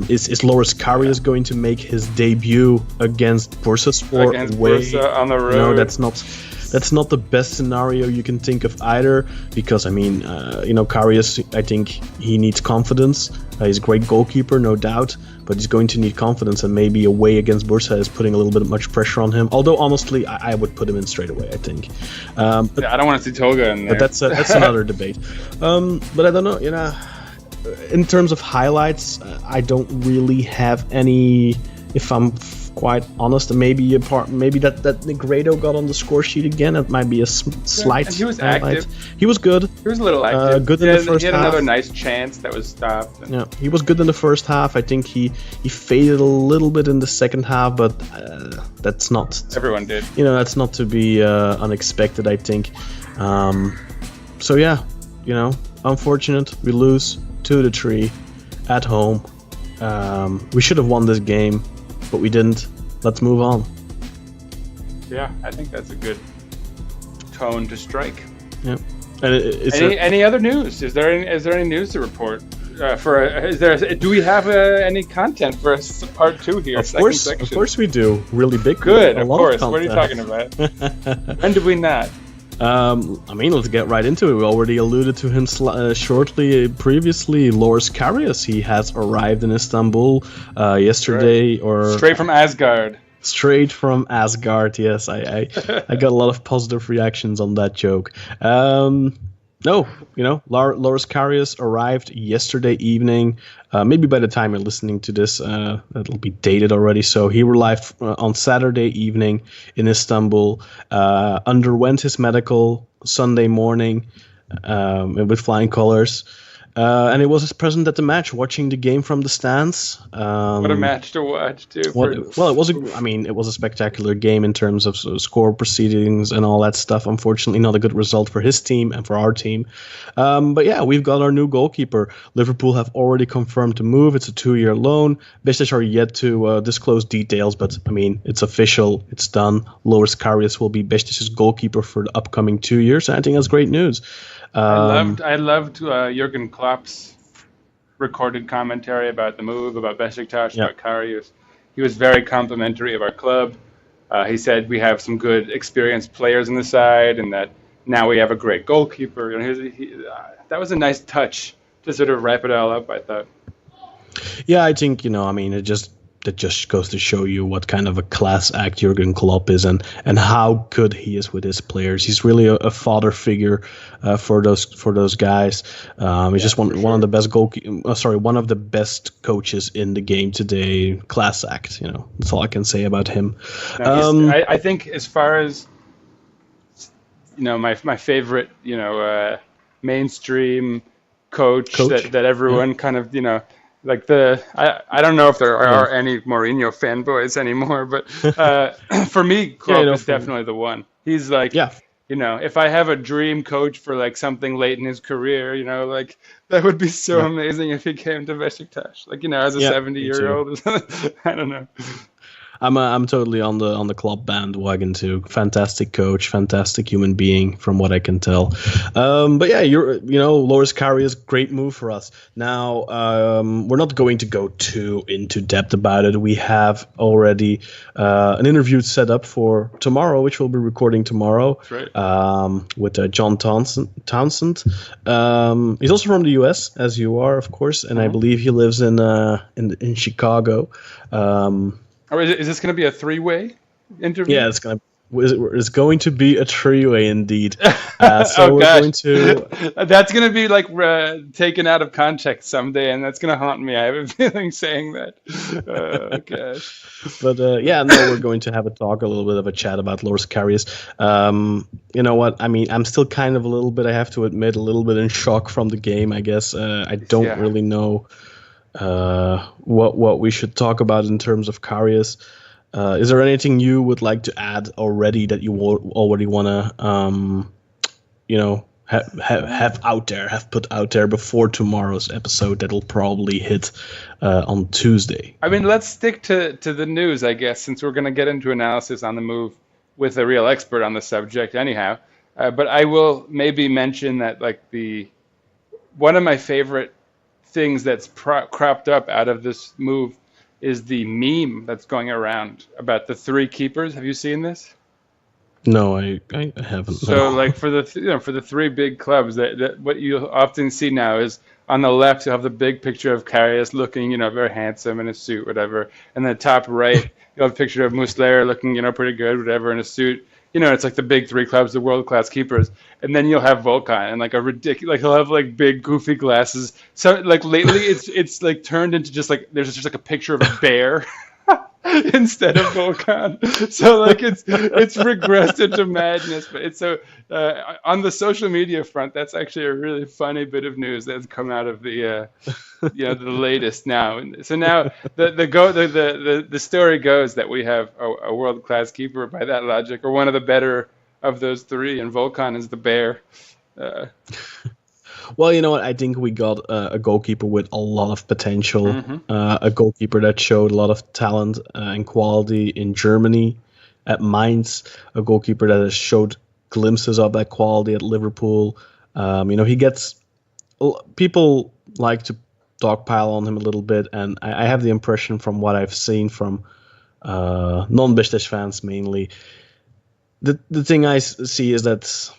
[SPEAKER 2] Is Loris Karius going to make his debut against Bursaspor?
[SPEAKER 1] Against Bursa on the road?
[SPEAKER 2] No, that's not the best scenario you can think of either, because Karius, I think he needs confidence. He's a great goalkeeper, no doubt, but he's going to need confidence, and maybe away against Bursa is putting a little bit much pressure on him. Although honestly, I would put him in straight away, I think.
[SPEAKER 1] But I don't want to see Tolga in there.
[SPEAKER 2] But that's another debate. But I don't know. In terms of highlights, I don't really have any. If I'm quite honest, maybe that Negredo got on the score sheet again. It might be a slight.
[SPEAKER 1] And he was active.
[SPEAKER 2] He was good.
[SPEAKER 1] He was a little active.
[SPEAKER 2] Good in the first half.
[SPEAKER 1] He had another nice chance that was stopped.
[SPEAKER 2] Yeah, he was good in the first half. I think he faded a little bit in the second half, but that's not.
[SPEAKER 1] Everyone did.
[SPEAKER 2] That's not to be unexpected, I think. So yeah, unfortunate. We lose 2-3 at home. We should have won this game, but we didn't. Let's move on.
[SPEAKER 1] Yeah, I think that's a good tone to strike.
[SPEAKER 2] Yeah. And
[SPEAKER 1] any other news? Is there any news to report? Do we have any content for part 2 here?
[SPEAKER 2] Of course we do. Really big.
[SPEAKER 1] Good. Of course. What are you talking about? When did we not?
[SPEAKER 2] Let's get right into it. We already alluded to him shortly previously. Loris Karius, he has arrived in Istanbul yesterday, or
[SPEAKER 1] straight from Asgard.
[SPEAKER 2] Straight from Asgard, yes. I got a lot of positive reactions on that joke. Loris Karius arrived yesterday evening. Maybe by the time you're listening to this, it'll be dated already. So he arrived on Saturday evening in Istanbul, underwent his medical Sunday morning with flying colors. And it was his present at the match, watching the game from the stands.
[SPEAKER 1] What a match to watch, too.
[SPEAKER 2] It was a spectacular game in terms of score proceedings and all that stuff. Unfortunately, not a good result for his team and for our team. But yeah, we've got our new goalkeeper. Liverpool have already confirmed the move. It's a 2-year loan. Beşiktaş are yet to disclose details, but it's official. It's done. Loris Karius will be Beşiktaş's goalkeeper for the upcoming 2 years. And I think that's great news.
[SPEAKER 1] I loved Jurgen Klopp's recorded commentary about the move, about Beşiktaş, about Karius. He was very complimentary of our club. He said we have some good, experienced players in the side, and that now we have a great goalkeeper. And that was a nice touch to sort of wrap it all up, I thought.
[SPEAKER 2] Yeah, I think it just goes to show you what kind of a class act Jurgen Klopp is, and how good he is with his players. He's really a father figure for those guys. He's just one of the best one of the best coaches in the game today. Class act, that's all I can say about him.
[SPEAKER 1] I think as far as my favorite, mainstream coach? That everyone kind of, like I don't know if there are any Mourinho fanboys anymore, but for me, Klopp is definitely the one. He's like, if I have a dream coach for like something late in his career, like that would be so amazing if he came to Beşiktaş, like, as a 70-year-old. I don't know.
[SPEAKER 2] I'm totally on the Klopp bandwagon too. Fantastic coach, fantastic human being, from what I can tell. But yeah, Loris Karius, great move for us. Now we're not going to go too into depth about it. We have already an interview set up for tomorrow, which we'll be recording tomorrow.
[SPEAKER 1] That's right.
[SPEAKER 2] With John Townsend. He's also from the US, as you are, of course, and I believe he lives in Chicago.
[SPEAKER 1] Is this going to be a three-way interview?
[SPEAKER 2] Yeah, it's going to be a three-way indeed. So we're going to.
[SPEAKER 1] That's going to be like taken out of context someday, and that's going to haunt me. I have a feeling saying that. Gosh.
[SPEAKER 2] But we're going to have a little bit of a chat about Loris Karius. You know what? I mean, I'm still kind of I have to admit, a little bit in shock from the game. I guess I don't really know what we should talk about in terms of Karius. Is there anything you would like to add already that you already want to have put out there before tomorrow's episode that'll probably hit on Tuesday?
[SPEAKER 1] I mean, let's stick to the news, I guess, since we're going to get into analysis on the move with a real expert on the subject anyhow. But I will maybe mention that one of my favorite things that's cropped up out of this move is the meme that's going around about the three keepers. Have you seen this?
[SPEAKER 2] No, I haven't.
[SPEAKER 1] So, like for the three big clubs, that what you often see now is on the left you have the big picture of Karius looking, very handsome in a suit, whatever, and then top right you have a picture of Muslera looking, pretty good, whatever, in a suit. It's like the big three clubs, the world-class keepers. And then you'll have Volkan and like a ridiculous, he'll have like big goofy glasses. So like lately it's like turned into just like, there's just like a picture of a bear instead of Volkan. So like it's regressed into madness. But it's so, on the social media front, that's actually a really funny bit of news that's come out of the latest now. So now the story goes that we have a world-class keeper by that logic, or one of the better of those three, and Volkan is the bear.
[SPEAKER 2] Well, you know what? I think we got a goalkeeper with a lot of potential, a goalkeeper that showed a lot of talent and quality in Germany at Mainz, a goalkeeper that has showed glimpses of that quality at Liverpool. He gets people like to dogpile on him a little bit, and I have the impression from what I've seen from non-Beşiktaş fans mainly, the thing I see is that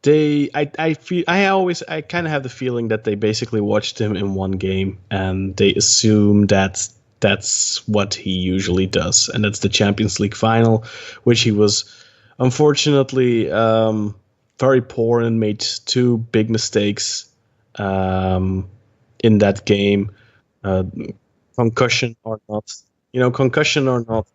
[SPEAKER 2] I kind of have the feeling that they basically watched him in one game and they assume that that's what he usually does, and that's the Champions League final, which he was unfortunately very poor and made two big mistakes in that game, concussion or not. Concussion or not.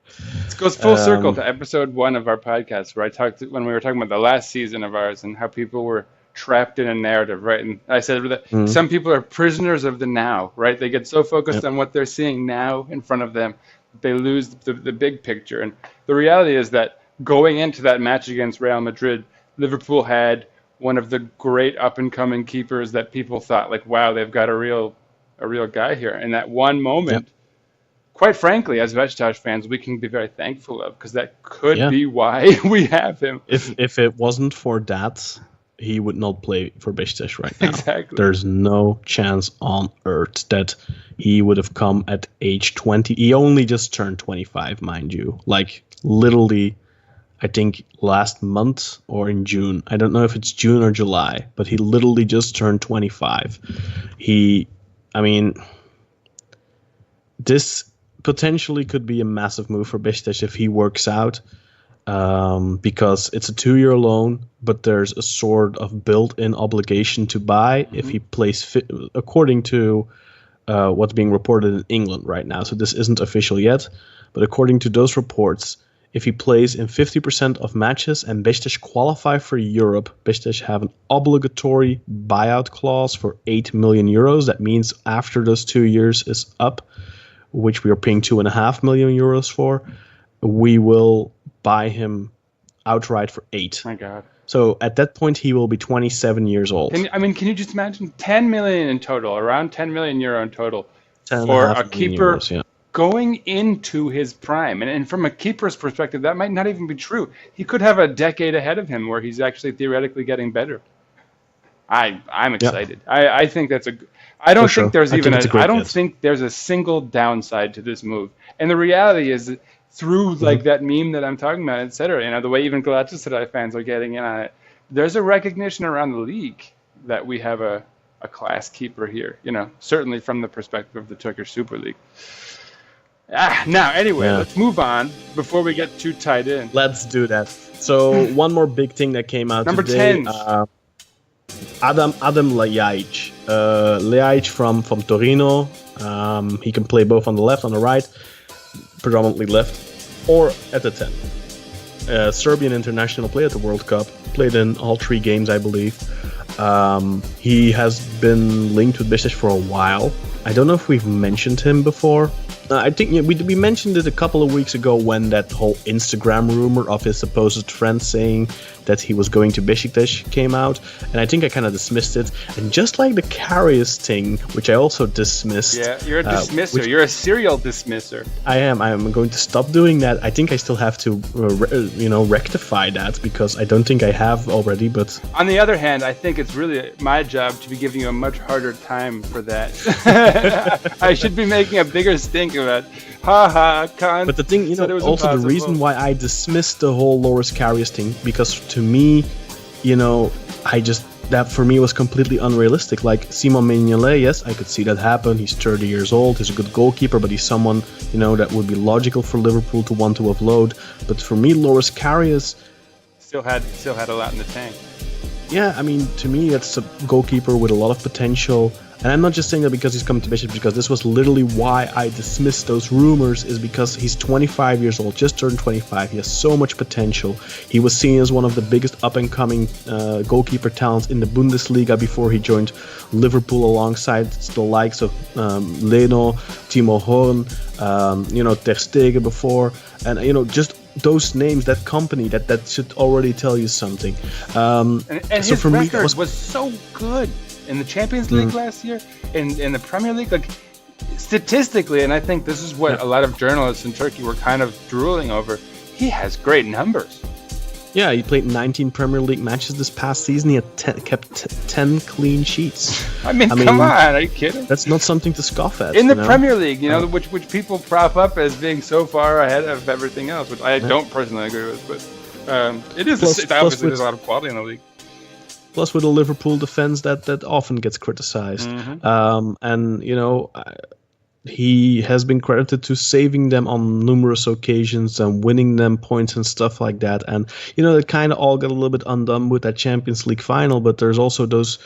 [SPEAKER 1] It goes full circle to episode 1 of our podcast, where when we were talking about the last season of ours and how people were trapped in a narrative, right? And I said that some people are prisoners of the now, right? They get so focused on what they're seeing now in front of them, they lose the big picture. And the reality is that going into that match against Real Madrid, Liverpool had one of the great up-and-coming keepers that people thought, like, wow, they've got a real guy here. And that one moment, quite frankly, as Beşiktaş fans, we can be very thankful of, because that could be why we have him.
[SPEAKER 2] If it wasn't for that, he would not play for Beşiktaş right now.
[SPEAKER 1] Exactly.
[SPEAKER 2] There's no chance on earth that he would have come at age 20. He only just turned 25, mind you. Like, literally, I think last month or in June. I don't know if it's June or July, but he literally just turned 25. This potentially could be a massive move for Beşiktaş if he works out, because it's a 2-year loan, but there's a sort of built-in obligation to buy if he plays fit, according to what's being reported in England right now. So this isn't official yet, but according to those reports, if he plays in 50% of matches and Beşiktaş qualify for Europe, Beşiktaş have an obligatory buyout clause for 8 million euros. That means after those 2 years is up, which we are paying 2.5 million euros for, we will buy him outright for 8.
[SPEAKER 1] My God.
[SPEAKER 2] So at that point, he will be 27 years old.
[SPEAKER 1] Can you just imagine 10 million in total, around 10 million euro in total,
[SPEAKER 2] 10
[SPEAKER 1] for
[SPEAKER 2] and
[SPEAKER 1] a
[SPEAKER 2] half
[SPEAKER 1] keeper
[SPEAKER 2] euros, yeah.
[SPEAKER 1] going into his prime? And from a keeper's perspective, that might not even be true. He could have a decade ahead of him where he's actually theoretically getting better. I'm excited. Yeah. I think that's I don't think there's even I don't think there's a single downside to this move. And the reality is that through like that meme that I'm talking about, etc., the way even Galatasaray fans are getting in on it, there's a recognition around the league that we have a class keeper here, certainly from the perspective of the Turkish Super League. Now, anyway, let's move on before we get too tied in.
[SPEAKER 2] Let's do that. So one more big thing that came out
[SPEAKER 1] Number
[SPEAKER 2] today.
[SPEAKER 1] 10.
[SPEAKER 2] Adem Ljajic. Ljajic from Torino. He can play both on the left, on the right, predominantly left, or at the 10. Serbian international player at the World Cup. Played in all 3 games, I believe. He has been linked with Beşiktaş for a while. I don't know if we've mentioned him before. I think we mentioned it a couple of weeks ago when that whole Instagram rumor of his supposed friend saying that he was going to Beşiktaş came out, and I think I kind of dismissed it. And just like the Karius thing, which I also dismissed.
[SPEAKER 1] Yeah, you're a dismisser. You're a serial dismisser.
[SPEAKER 2] I am. I am going to stop doing that. I think I still have to, rectify that because I don't think I have already. But
[SPEAKER 1] on the other hand, I think it's really my job to be giving you a much harder time for that. I should be making a bigger stink of it. Kaan.
[SPEAKER 2] But the thing, also the reason why I dismissed the whole Loris Karius thing, because to me, that for me was completely unrealistic. Like Simon Mignolet, yes, I could see that happen. He's 30 years old. He's a good goalkeeper, but he's someone, that would be logical for Liverpool to want to offload. But for me, Loris Karius
[SPEAKER 1] still had a lot in the tank.
[SPEAKER 2] Yeah, I mean, to me, it's a goalkeeper with a lot of potential. And I'm not just saying that because he's coming to Beşiktaş, because this was literally why I dismissed those rumors, is because he's 25 years old, just turned 25. He has so much potential. He was seen as one of the biggest up-and-coming goalkeeper talents in the Bundesliga before he joined Liverpool alongside the likes of Leno, Timo Horn, Ter Stegen before. And, just those names, that company, that should already tell you something.
[SPEAKER 1] And
[SPEAKER 2] so
[SPEAKER 1] his
[SPEAKER 2] for
[SPEAKER 1] record
[SPEAKER 2] me,
[SPEAKER 1] was so good in the Champions League last year, in the Premier League, like statistically, and I think this is what a lot of journalists in Turkey were kind of drooling over. He has great numbers.
[SPEAKER 2] Yeah, he played 19 Premier League matches this past season. He had kept 10 clean sheets.
[SPEAKER 1] I mean, come on, are you kidding?
[SPEAKER 2] That's not something to scoff at.
[SPEAKER 1] In the Premier League, which people prop up as being so far ahead of everything else, which I don't personally agree with, but it is. Obviously, there's a lot of quality in the league.
[SPEAKER 2] Plus, with a Liverpool defense that often gets criticized, and he has been credited to saving them on numerous occasions and winning them points and stuff like that. And it kind of all got a little bit undone with that Champions League final. But there's also those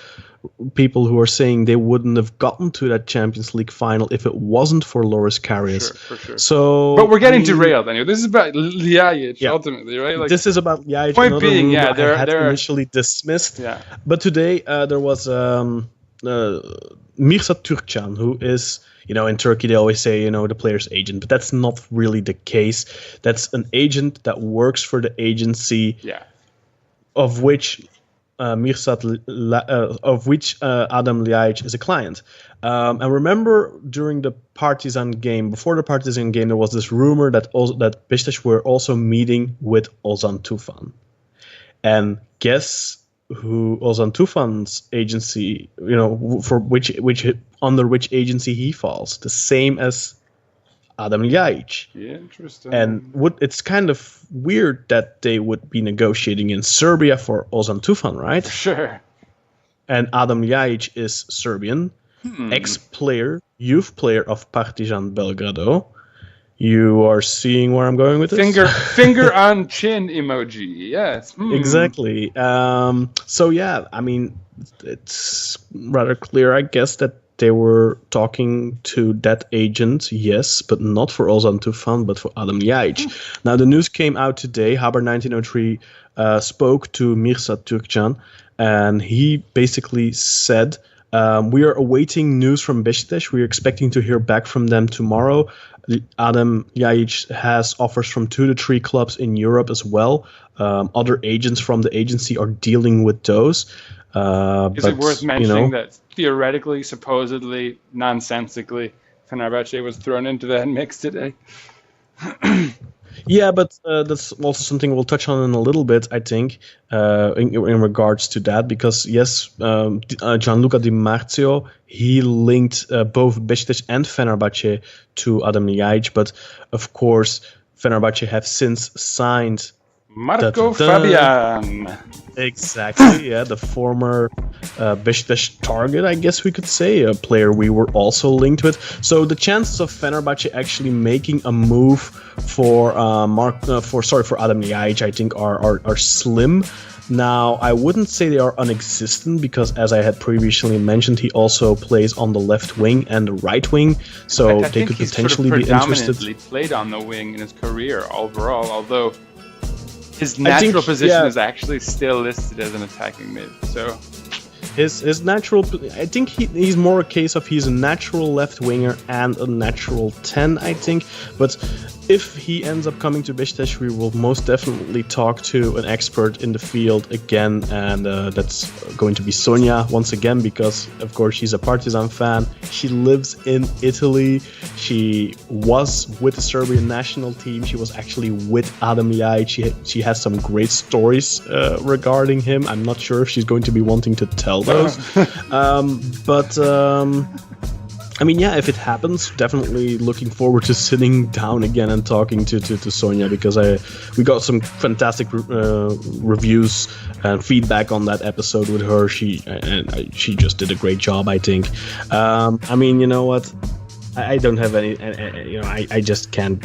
[SPEAKER 2] people who are saying they wouldn't have gotten to that Champions League final if it wasn't for Loris Karius.
[SPEAKER 1] Sure, for sure.
[SPEAKER 2] So,
[SPEAKER 1] but we're getting derailed anyway. This is about Ljajic ultimately, right? Like,
[SPEAKER 2] this is about Ljajic.
[SPEAKER 1] Point being,
[SPEAKER 2] they're initially dismissed.
[SPEAKER 1] Yeah.
[SPEAKER 2] But today there was Mirsad Türkcan, who is, in Turkey they always say, the player's agent, but that's not really the case. That's an agent that works for the agency, of which Adem Ljajic is a client. And remember, during the Partizan game, before the Partizan game, there was this rumor that Beşiktaş were also meeting with Ozan Tufan. And guess who Ozan Tufan's agency, for under which agency he falls? The same as Adem Ljajic.
[SPEAKER 1] Yeah, interesting.
[SPEAKER 2] And it's kind of weird that they would be negotiating in Serbia for Ozan Tufan, right?
[SPEAKER 1] Sure.
[SPEAKER 2] And Adem Ljajic is Serbian, ex-player, youth player of Partizan Belgrado. You are seeing where I'm going with this?
[SPEAKER 1] Finger on chin emoji. Yes.
[SPEAKER 2] Exactly. So yeah, I mean, it's rather clear, I guess, that they were talking to that agent, yes, but not for Ozan Tufan, but for Adem Ljajic. Now, the news came out today. Haber 1903 spoke to Mirza Türkcan, and he basically said, we are awaiting news from Beşiktaş. We are expecting to hear back from them tomorrow. Adem Ljajic has offers from 2 to 3 clubs in Europe as well. Other agents from the agency are dealing with those.
[SPEAKER 1] Is it worth mentioning that theoretically, supposedly, nonsensically, Fenerbahce was thrown into that mix today?
[SPEAKER 2] Yeah, but that's also something we'll touch on in a little bit, I think, in regards to that. Because, yes, Gianluca Di Marzio, he linked both Beşiktaş and Fenerbahce to Adem Ljajic. But, of course, Fenerbahce have since signed
[SPEAKER 1] Marco Fabian.
[SPEAKER 2] Exactly, yeah, the former Beşiktaş target, I guess we could say, a player we were also linked with. So the chances of Fenerbahce actually making a move for Adem Ljajic, I think, are slim. Now, I wouldn't say they are non-existent because, as I had previously mentioned, he also plays on the left wing and the right wing, so they could potentially be interested.
[SPEAKER 1] He played on the wing in his career overall, although his natural position is actually still listed as an attacking mid. So
[SPEAKER 2] his natural, I think he's more a case of he's a natural left winger and a natural 10, I think. But if he ends up coming to Beşiktaş, we will most definitely talk to an expert in the field again, and that's going to be Sonia once again, because of course she's a Partizan fan. She lives in Italy. She was with the Serbian national team. She was actually with Adem Ljajic. She has some great stories regarding him. I'm not sure if she's going to be wanting to tell those, but I mean, yeah, if it happens, definitely looking forward to sitting down again and talking to Sonia, because we got some fantastic reviews and feedback on that episode with her. She just did a great job, I think. I mean, you know what? I don't have any, I just can't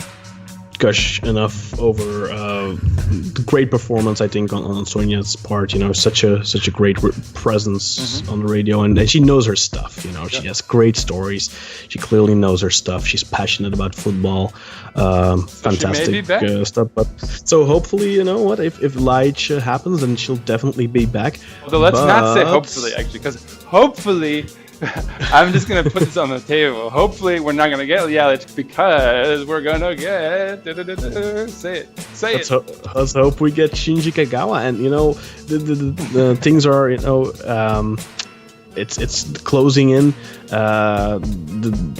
[SPEAKER 2] gush enough over the great performance, I think, on Sonia's part. Such a great presence on the radio, and she knows her stuff. She has great stories. She clearly knows her stuff. She's passionate about football. Fantastic stuff. But so hopefully, if Ljajic happens, then she'll definitely be back.
[SPEAKER 1] Although let's not say hopefully, actually, because hopefully. I'm just going to put this on the table. Hopefully, we're not going to get Ljajic because we're going to get... Say it.
[SPEAKER 2] Let's hope we get Shinji Kagawa. And, the things are, it's closing in.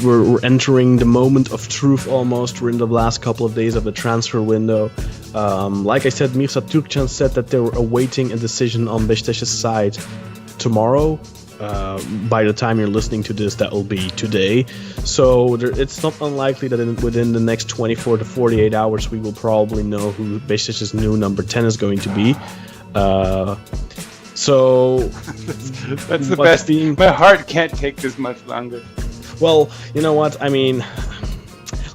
[SPEAKER 2] We're entering the moment of truth almost. We're in the last couple of days of the transfer window. Like I said, Mirza Türkcan said that they were awaiting a decision on Beşiktaş's side tomorrow. By the time you're listening to this, that will be today. So it's not unlikely that within the next 24 to 48 hours, we will probably know who Beşiktaş's new number 10 is going to be. So
[SPEAKER 1] that's the best. My heart can't take this much longer.
[SPEAKER 2] Well, you know what? I mean,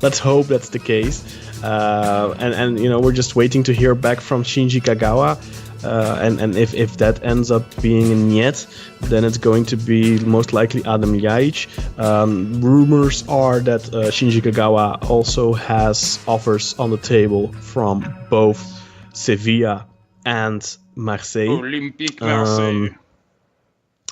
[SPEAKER 2] let's hope that's the case. And we're just waiting to hear back from Shinji Kagawa. And if that ends up being a niet, then it's going to be most likely Adem Ljajic. Rumors are that Shinji Kagawa also has offers on the table from both Sevilla and Marseille.
[SPEAKER 1] Olympique Marseille.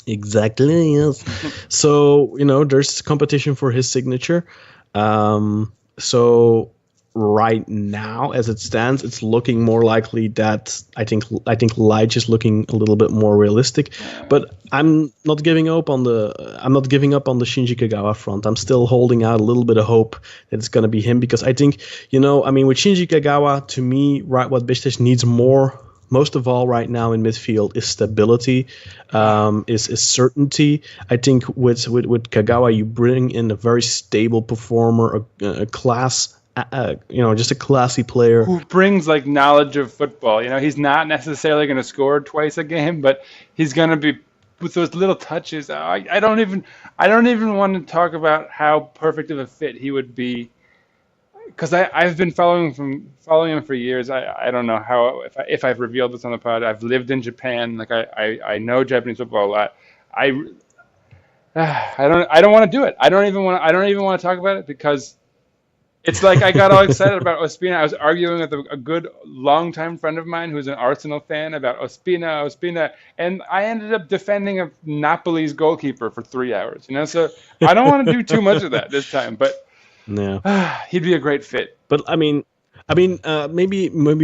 [SPEAKER 2] Exactly, yes. So, there's competition for his signature. So right now, as it stands, it's looking more likely that I think Ljajic is looking a little bit more realistic. But I'm not giving up on the Shinji Kagawa front. I'm still holding out a little bit of hope that it's going to be him, because I think, with Shinji Kagawa, to me, right, what Beşiktaş needs most of all right now in midfield is stability, is certainty. I think with Kagawa, you bring in a very stable performer, a class. Just a classy player
[SPEAKER 1] who brings knowledge of football. He's not necessarily going to score twice a game, but he's going to be with those little touches. I don't even want to talk about how perfect of a fit he would be, because I've been following him for years. I don't know how, if I've revealed this on the pod. I've lived in Japan. I know Japanese football a lot. I don't want to do it. I don't even want to talk about it because it's like I got all excited about Ospina. I was arguing with a good longtime friend of mine who's an Arsenal fan about Ospina, and I ended up defending a Napoli's goalkeeper for 3 hours. So I don't want to do too much of that this time, but he'd be a great fit.
[SPEAKER 2] But maybe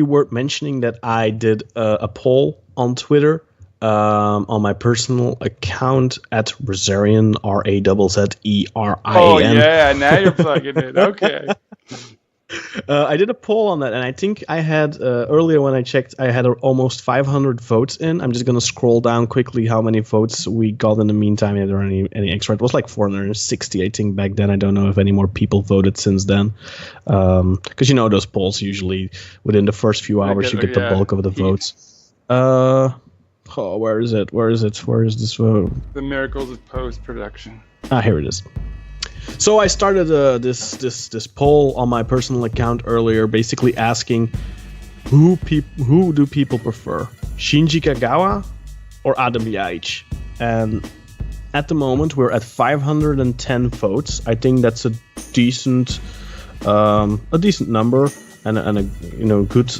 [SPEAKER 2] worth mentioning that I did a poll on Twitter. On my personal account at Razerian, RAZZERIAN.
[SPEAKER 1] Oh yeah, now you're plugging it. Okay.
[SPEAKER 2] I did a poll on that, and I think I had earlier when I checked, I had almost 500 votes in. I'm just gonna scroll down quickly how many votes we got in the meantime. If there are any extra, it was like 460, I think, back then. I don't know if any more people voted since then, because those polls usually within the first few hours you get the bulk of the votes. Oh, where is it? Where is this vote?
[SPEAKER 1] The miracles of post-production.
[SPEAKER 2] Here it is. So I started this poll on my personal account earlier, basically asking who do people prefer, Shinji Kagawa or Adem Ljajic? And at the moment we're at 510 votes. I think that's a decent number and a good.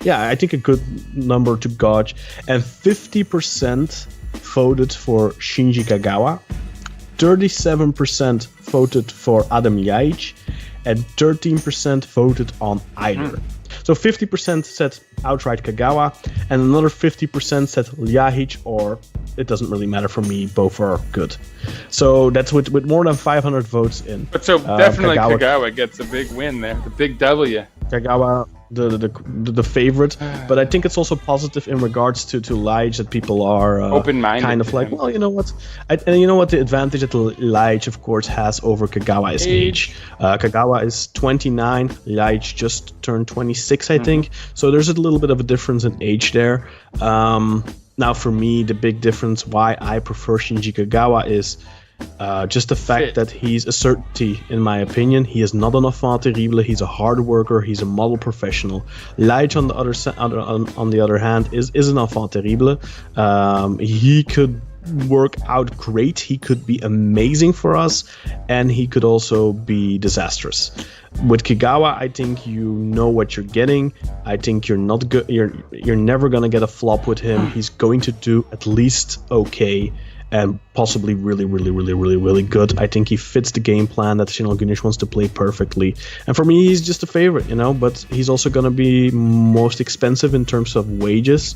[SPEAKER 2] I think a good number to gauge. And 50% voted for Shinji Kagawa, 37% voted for Adem Ljajic, and 13% voted on either. So 50% said outright Kagawa, and another 50% said Ljajic, or it doesn't really matter for me, both are good. So that's with more than 500 votes in.
[SPEAKER 1] But so definitely Kagawa gets a big win there, the big W.
[SPEAKER 2] Kagawa, the favorite, but I think it's also positive in regards to Ljajic that people are
[SPEAKER 1] open-minded,
[SPEAKER 2] kind of like, well, you know what, the advantage that Ljajic of course has over Kagawa is age. Kagawa is 29, Ljajic just turned 26, I think, so there's a little bit of a difference in age there. Now for me, the big difference why I prefer Shinji Kagawa is just the fact that he's a certainty, in my opinion. He is not an enfant terrible. He's a hard worker. He's a model professional. Ljajic, on the other hand, is an enfant terrible. He could work out great. He could be amazing for us, and he could also be disastrous. With Kagawa, I think you know what you're getting. I think you're not good. You're never gonna get a flop with him. He's going to do at least okay. And possibly really, really, really, really, really good. I think he fits the game plan that Şenol Güneş wants to play perfectly. And for me, he's just a favorite, but he's also going to be most expensive in terms of wages.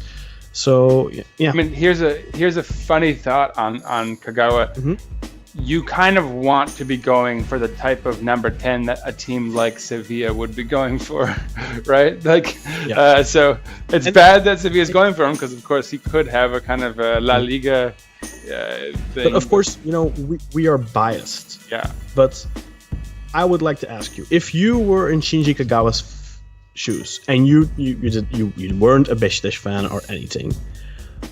[SPEAKER 2] So, yeah.
[SPEAKER 1] I mean, here's a funny thought on Kagawa. Mm-hmm. You kind of want to be going for the type of number 10 that a team like Sevilla would be going for, right? So it's bad that Sevilla is going for him because, of course, he could have a kind of a La Liga thing.
[SPEAKER 2] But of course, we are biased.
[SPEAKER 1] Yeah.
[SPEAKER 2] But I would like to ask you, if you were in Shinji Kagawa's shoes and you weren't a Beşiktaş fan or anything,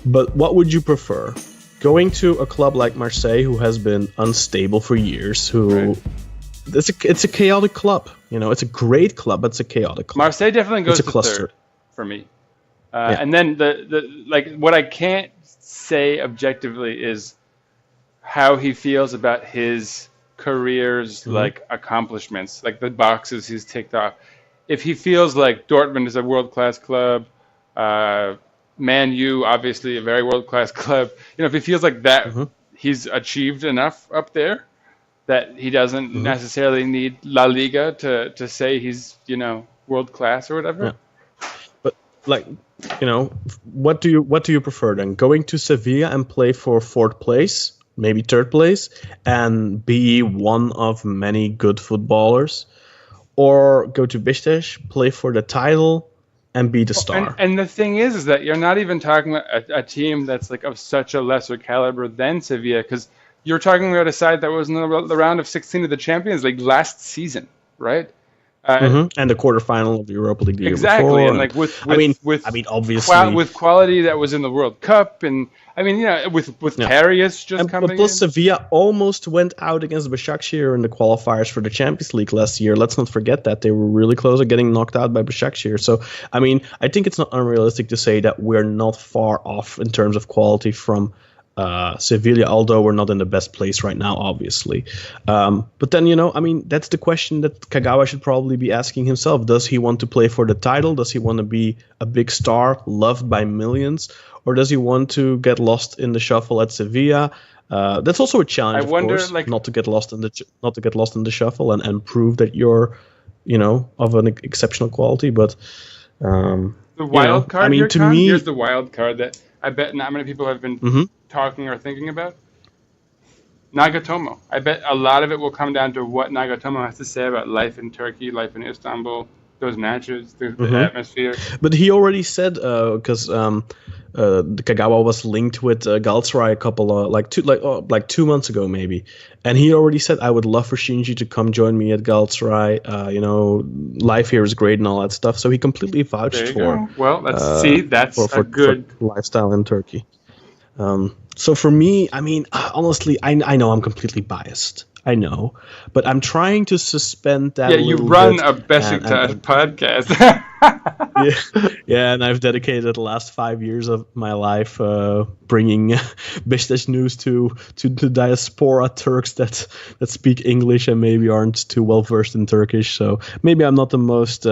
[SPEAKER 2] but what would you prefer? Going to a club like Marseille, who has been unstable for years, it's a chaotic club. It's a great club, but it's a chaotic club.
[SPEAKER 1] Marseille definitely goes to third for me. And then the what I can't say objectively is how he feels about his career's accomplishments, like the boxes he's ticked off. If he feels like Dortmund is a world-class club, Man U, obviously a very world-class club. If he feels like that, he's achieved enough up there that he doesn't necessarily need La Liga to say he's, world-class or whatever.
[SPEAKER 2] Yeah. But what do you prefer then? Going to Sevilla and play for fourth place, maybe third place, and be one of many good footballers, or go to Beşiktaş, play for the title, and be the star.
[SPEAKER 1] And the thing is that you're not even talking about a team that's like of such a lesser caliber than Sevilla, because you're talking about a side that was in the round of 16 of the Champions League last season, right?
[SPEAKER 2] And the quarterfinal of the Europa League the year
[SPEAKER 1] before.
[SPEAKER 2] And
[SPEAKER 1] with
[SPEAKER 2] obviously
[SPEAKER 1] with quality that was in the World Cup, and with Karius just coming in.
[SPEAKER 2] Plus Sevilla almost went out against Başakşehir in the qualifiers for the Champions League last year. Let's not forget that they were really close to getting knocked out by Başakşehir. So I think it's not unrealistic to say that we're not far off in terms of quality from Sevilla, although we're not in the best place right now, obviously. But then, that's the question that Kagawa should probably be asking himself. Does he want to play for the title? Does he want to be a big star, loved by millions? Or does he want to get lost in the shuffle at Sevilla? That's also a challenge, of course, not to get lost in the shuffle and prove that you're, of an exceptional quality. But
[SPEAKER 1] the wild card.
[SPEAKER 2] to me,
[SPEAKER 1] here's the wild card that I bet not many people have been talking or thinking about. Nagatomo. I bet a lot of it will come down to what Nagatomo has to say about life in Turkey, life in Istanbul, those matches, the atmosphere.
[SPEAKER 2] But he already said, because Kagawa was linked with Galatasaray a couple of 2 months ago maybe, and he already said, I would love for Shinji to come join me at Galatasaray. Life here is great and all that stuff. So he completely vouched for.
[SPEAKER 1] Well, let's see. That's a good
[SPEAKER 2] lifestyle in Turkey. So for me, honestly, I know I'm completely biased. I know, but I'm trying to suspend that.
[SPEAKER 1] Yeah, you run a Beşiktaş podcast.
[SPEAKER 2] yeah, and I've dedicated the last 5 years of my life bringing Beşiktaş news to the diaspora Turks that speak English and maybe aren't too well versed in Turkish. So maybe I'm not the most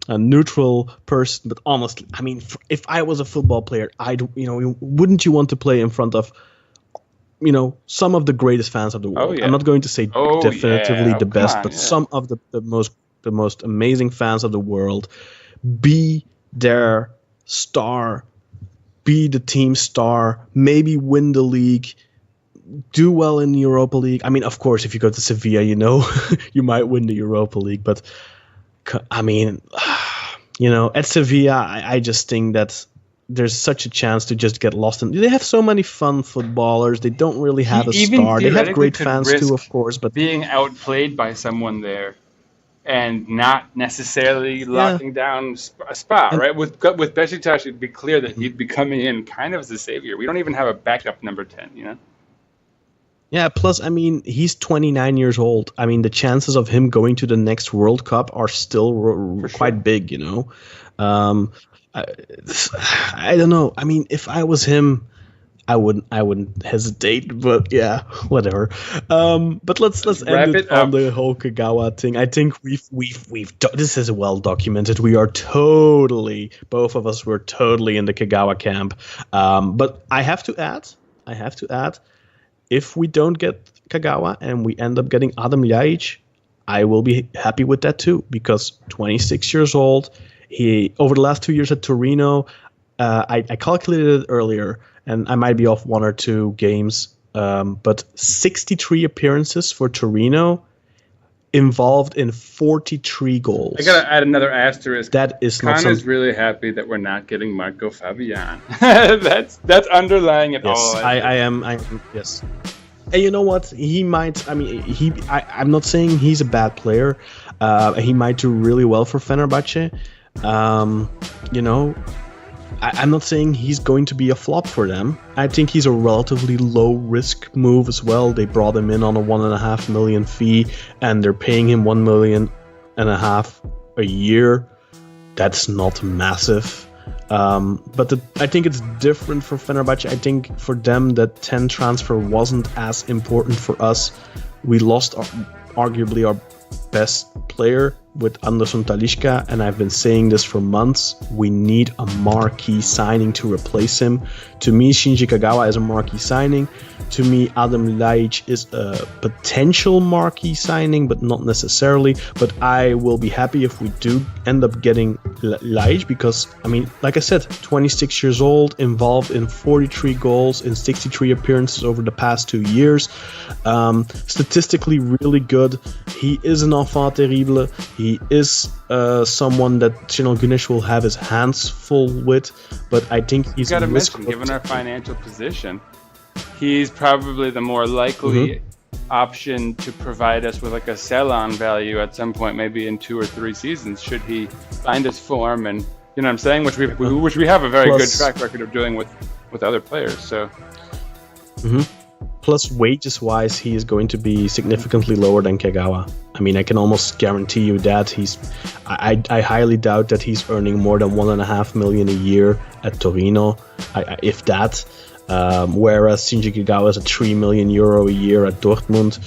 [SPEAKER 2] neutral person, but honestly, if I was a football player, wouldn't you want to play in front of some of the greatest fans of the world?
[SPEAKER 1] Oh, yeah.
[SPEAKER 2] I'm not going to say definitively the best, but some of the most amazing fans of the world. Be their star, be the team star, maybe win the league, do well in the Europa League. Of course, if you go to Sevilla, you might win the Europa League, but at Sevilla, I just think that there's such a chance to just get lost in. They have so many fun footballers. They don't really have a star. They have great fans too, of course, but
[SPEAKER 1] being outplayed by someone there and not necessarily locking down a spot, right? With Beşiktaş, it'd be clear that he'd be coming in kind of as a savior. We don't even have a backup number 10,
[SPEAKER 2] Yeah, plus, he's 29 years old. The chances of him going to the next World Cup are still quite big, I don't know. If I was him, I wouldn't hesitate. But yeah, whatever. But let's end it on the whole Kagawa thing. I think we've this is well documented. We are both of us were totally in the Kagawa camp. But I have to add, if we don't get Kagawa and we end up getting Adem Ljajic, I will be happy with that too, because 26 years old. He, over the last 2 years at Torino, I calculated it earlier, and I might be off 1 or 2 games, but 63 appearances for Torino, involved in 43 goals.
[SPEAKER 1] I gotta add another asterisk.
[SPEAKER 2] That is not.
[SPEAKER 1] Connor's really happy that we're not getting Marco Fabian. that's underlying it all.
[SPEAKER 2] I am. Yes. And you know what? He might. I'm not saying he's a bad player. He might do really well for Fenerbahce. I'm not saying he's going to be a flop for them. I think he's a relatively low risk move as well. They brought him in on a $1.5 million fee, and they're paying him $1.5 million a year. That's not massive. But I think it's different for Fenerbahce. I think for them that 10 transfer wasn't as important for us. We lost arguably our best player with Anderson Talisca, and I've been saying this for months. We need a marquee signing to replace him. To me, Shinji Kagawa is a marquee signing. To me, Adem Ljajic is a potential marquee signing, but not necessarily. But I will be happy if we do end up getting Ljajic, because, like I said, 26 years old, involved in 43 goals in 63 appearances over the past 2 years. Statistically really good. He is an enfant terrible. He is someone that Şenol Güneş will have his hands full with, but I think he's
[SPEAKER 1] got to mention, given our financial position, he's probably the more likely option to provide us with a sell-on value at some point, maybe in 2 or 3 seasons, should he find his form, and you know what I'm saying, which we have a very good track record of doing with other players. So.
[SPEAKER 2] Plus, wages-wise, he is going to be significantly lower than Kagawa. I can almost guarantee you that I highly doubt that he's earning more than $1.5 million a year at Torino, if that. whereas Shinji Kagawa is at €3 million a year at Dortmund.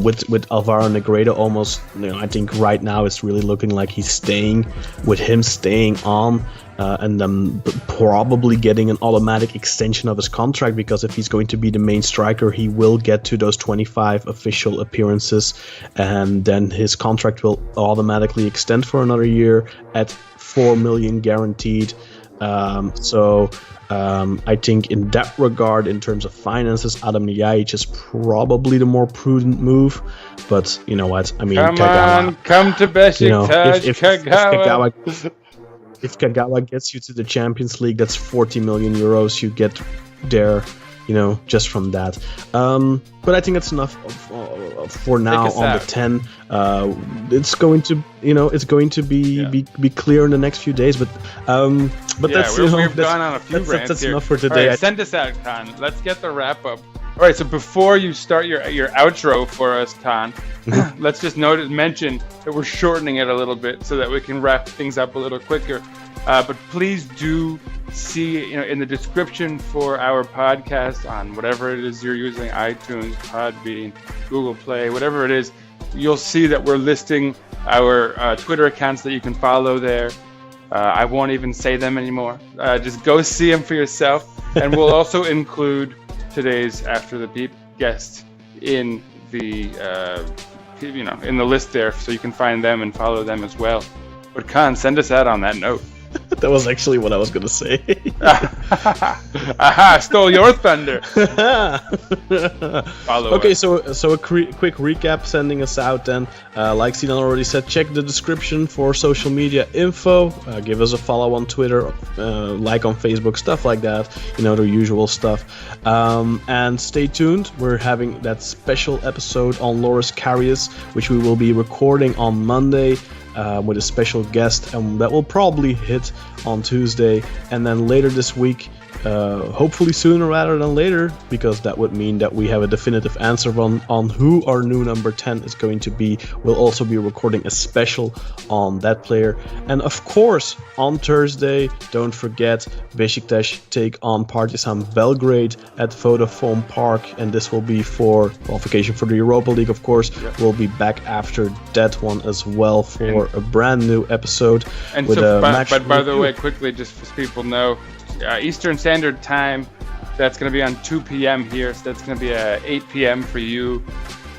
[SPEAKER 2] With Alvaro Negredo almost, I think right now it's really looking like he's staying. With him staying on, and then probably getting an automatic extension of his contract, because if he's going to be the main striker, he will get to those 25 official appearances, and then his contract will automatically extend for another year at 4 million guaranteed. I think in that regard, in terms of finances, Adem Ljajic is probably the more prudent move. But you know what? I mean,
[SPEAKER 1] come
[SPEAKER 2] Kagawa,
[SPEAKER 1] on, come to Beşiktaş, Kagawa.
[SPEAKER 2] If Kagawa gets you to the Champions League, that's 40 million euros you get there, just from that. But I think that's enough for now on the 10. It's going to be clear in the next few days. But that's
[SPEAKER 1] we've gone on a few rants
[SPEAKER 2] that's
[SPEAKER 1] here.
[SPEAKER 2] enough for today.
[SPEAKER 1] All right, send us out, Kaan. Let's get the wrap up. All right, so before you start your outro for us, Kaan, let's just mention that we're shortening it a little bit so that we can wrap things up a little quicker. But please do see, in the description for our podcast on whatever it is you're using, iTunes, Podbean, Google Play, whatever it is, you'll see that we're listing our Twitter accounts that you can follow there. I won't even say them anymore. Just go see them for yourself. And we'll also include today's After the Beep guest in the in the list there, so you can find them and follow them as well. But Kaan, send us out on that note.
[SPEAKER 2] That was actually what I was gonna say.
[SPEAKER 1] Aha! Stole your thunder.
[SPEAKER 2] Okay, so a quick recap, sending us out then. Like Sinan already said, check the description for social media info. Give us a follow on Twitter, like on Facebook, stuff like that. The usual stuff. And stay tuned. We're having that special episode on Loris Karius, which we will be recording on Monday. With a special guest, and that will probably hit on Tuesday, and then later this week, hopefully sooner rather than later, because that would mean that we have a definitive answer on who our new number 10 is going to be. We'll also be recording a special on that player, and of course on Thursday, don't forget, Beşiktaş take on Partizan Belgrade at Vodafone Park, and this will be for qualification for the Europa League, of course. Yep. We'll be back after that one as well for a brand new episode.
[SPEAKER 1] And with so, but by the way, quickly, just so people know, Eastern Standard Time, that's going to be on 2 p.m. here, so that's going to be 8 p.m. for you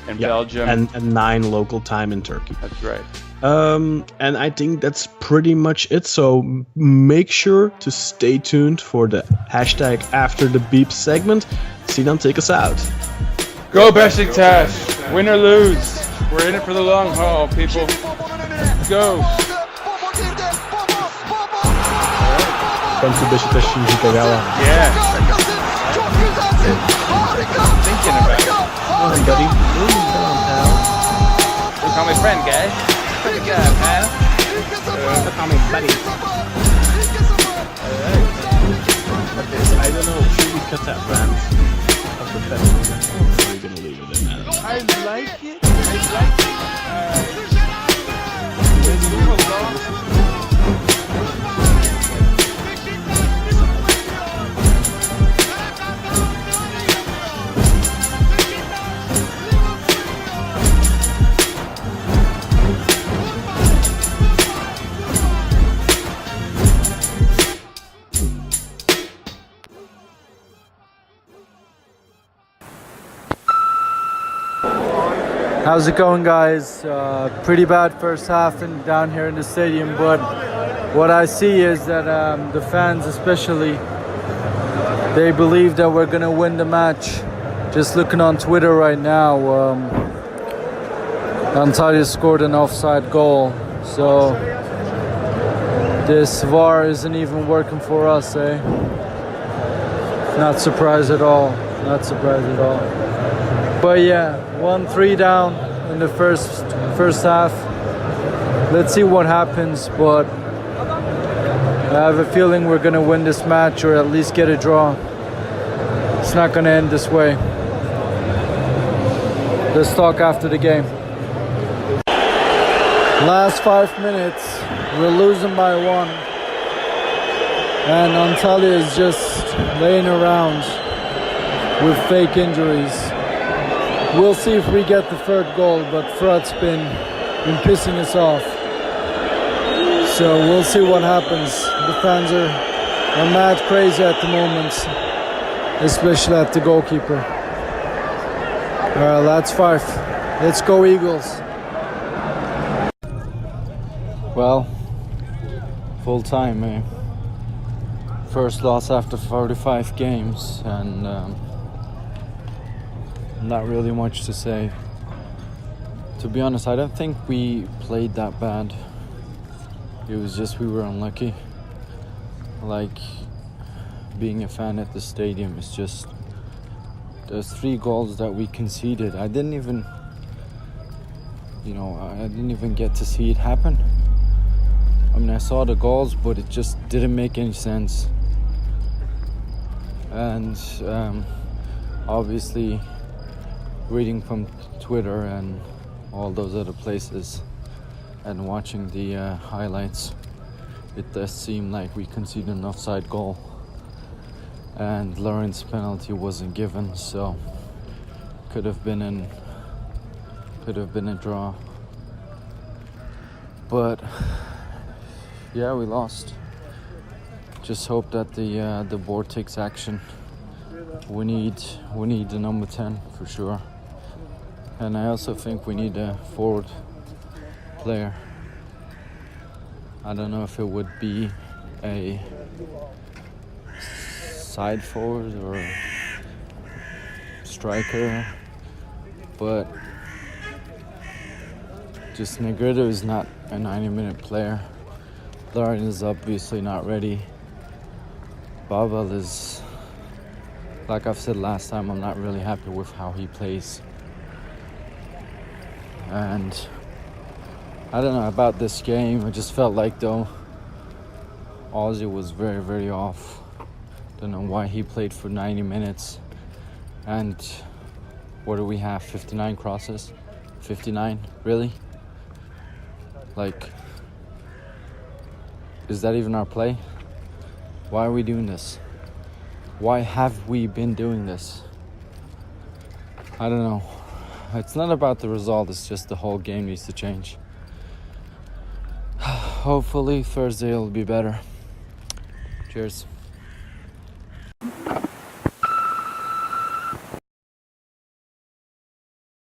[SPEAKER 1] in Belgium.
[SPEAKER 2] And 9 local time in Turkey.
[SPEAKER 1] That's right.
[SPEAKER 2] And I think that's pretty much it, so make sure to stay tuned for the hashtag After the Beep segment. Sinan, take us out.
[SPEAKER 1] Go Beşiktaş! Win or lose, we're in it for the long haul, people. Let's go!
[SPEAKER 2] Come to Beşiktaş, Shinji Kagawa.
[SPEAKER 1] Yeah. Thinking about it.
[SPEAKER 2] Come on, buddy. Come on, pal.
[SPEAKER 1] Don't call me friend, guys. Good job, pal.
[SPEAKER 2] Don't call me buddy. I don't know. Should we cut that rant of the festival? Or are we gonna leave it in that?
[SPEAKER 1] I like it. Maybe we will go.
[SPEAKER 3] How's it going, guys? Pretty bad first half and down here in the stadium, but what I see is that the fans especially, they believe that we're gonna win the match. Just looking on Twitter right now, Antalya scored an offside goal, so this VAR isn't even working for us, eh? Not surprised at all, not surprised at all. But yeah, 1-3 down in the first half. Let's see what happens, but I have a feeling we're gonna win this match, or at least get a draw. It's not gonna end this way. Let's talk after the game. Last 5 minutes, we're losing by 1. And Antalya is just laying around. with fake injuries. We'll see if we get the third goal, but Frod's been pissing us off. So we'll see what happens. The fans are mad crazy at the moment, especially at the goalkeeper. That's 5. Let's go Eagles. Well, full time, eh? First loss after 45 games, and not really much to say. To be honest, I don't think we played that bad. It was just we were unlucky. Like, being a fan at the stadium is just, there's 3 goals that we conceded. I didn't even get to see it happen. I mean, I saw the goals, but it just didn't make any sense. And obviously, reading from Twitter and all those other places and watching the highlights, it does seem like we conceded an offside goal, and Lauren's penalty wasn't given, so could have been a draw. But yeah, we lost. Just hope that the board takes action. We need the number 10 for sure, and I also think we need a forward player. I don't know if it would be a side forward or striker, but just Negredo is not a 90-minute player. Lauren is obviously not ready. Babel is, like I've said last time, I'm not really happy with how he plays. And I don't know about this game. I just felt like, though, Ozzy was very, very off. Don't know why he played for 90 minutes. And what do we have? 59 crosses? 59? Really? Like, is that even our play? Why are we doing this? Why have we been doing this? I don't know. It's not about the result, it's just the whole game needs to change. Hopefully Thursday will be better. Cheers.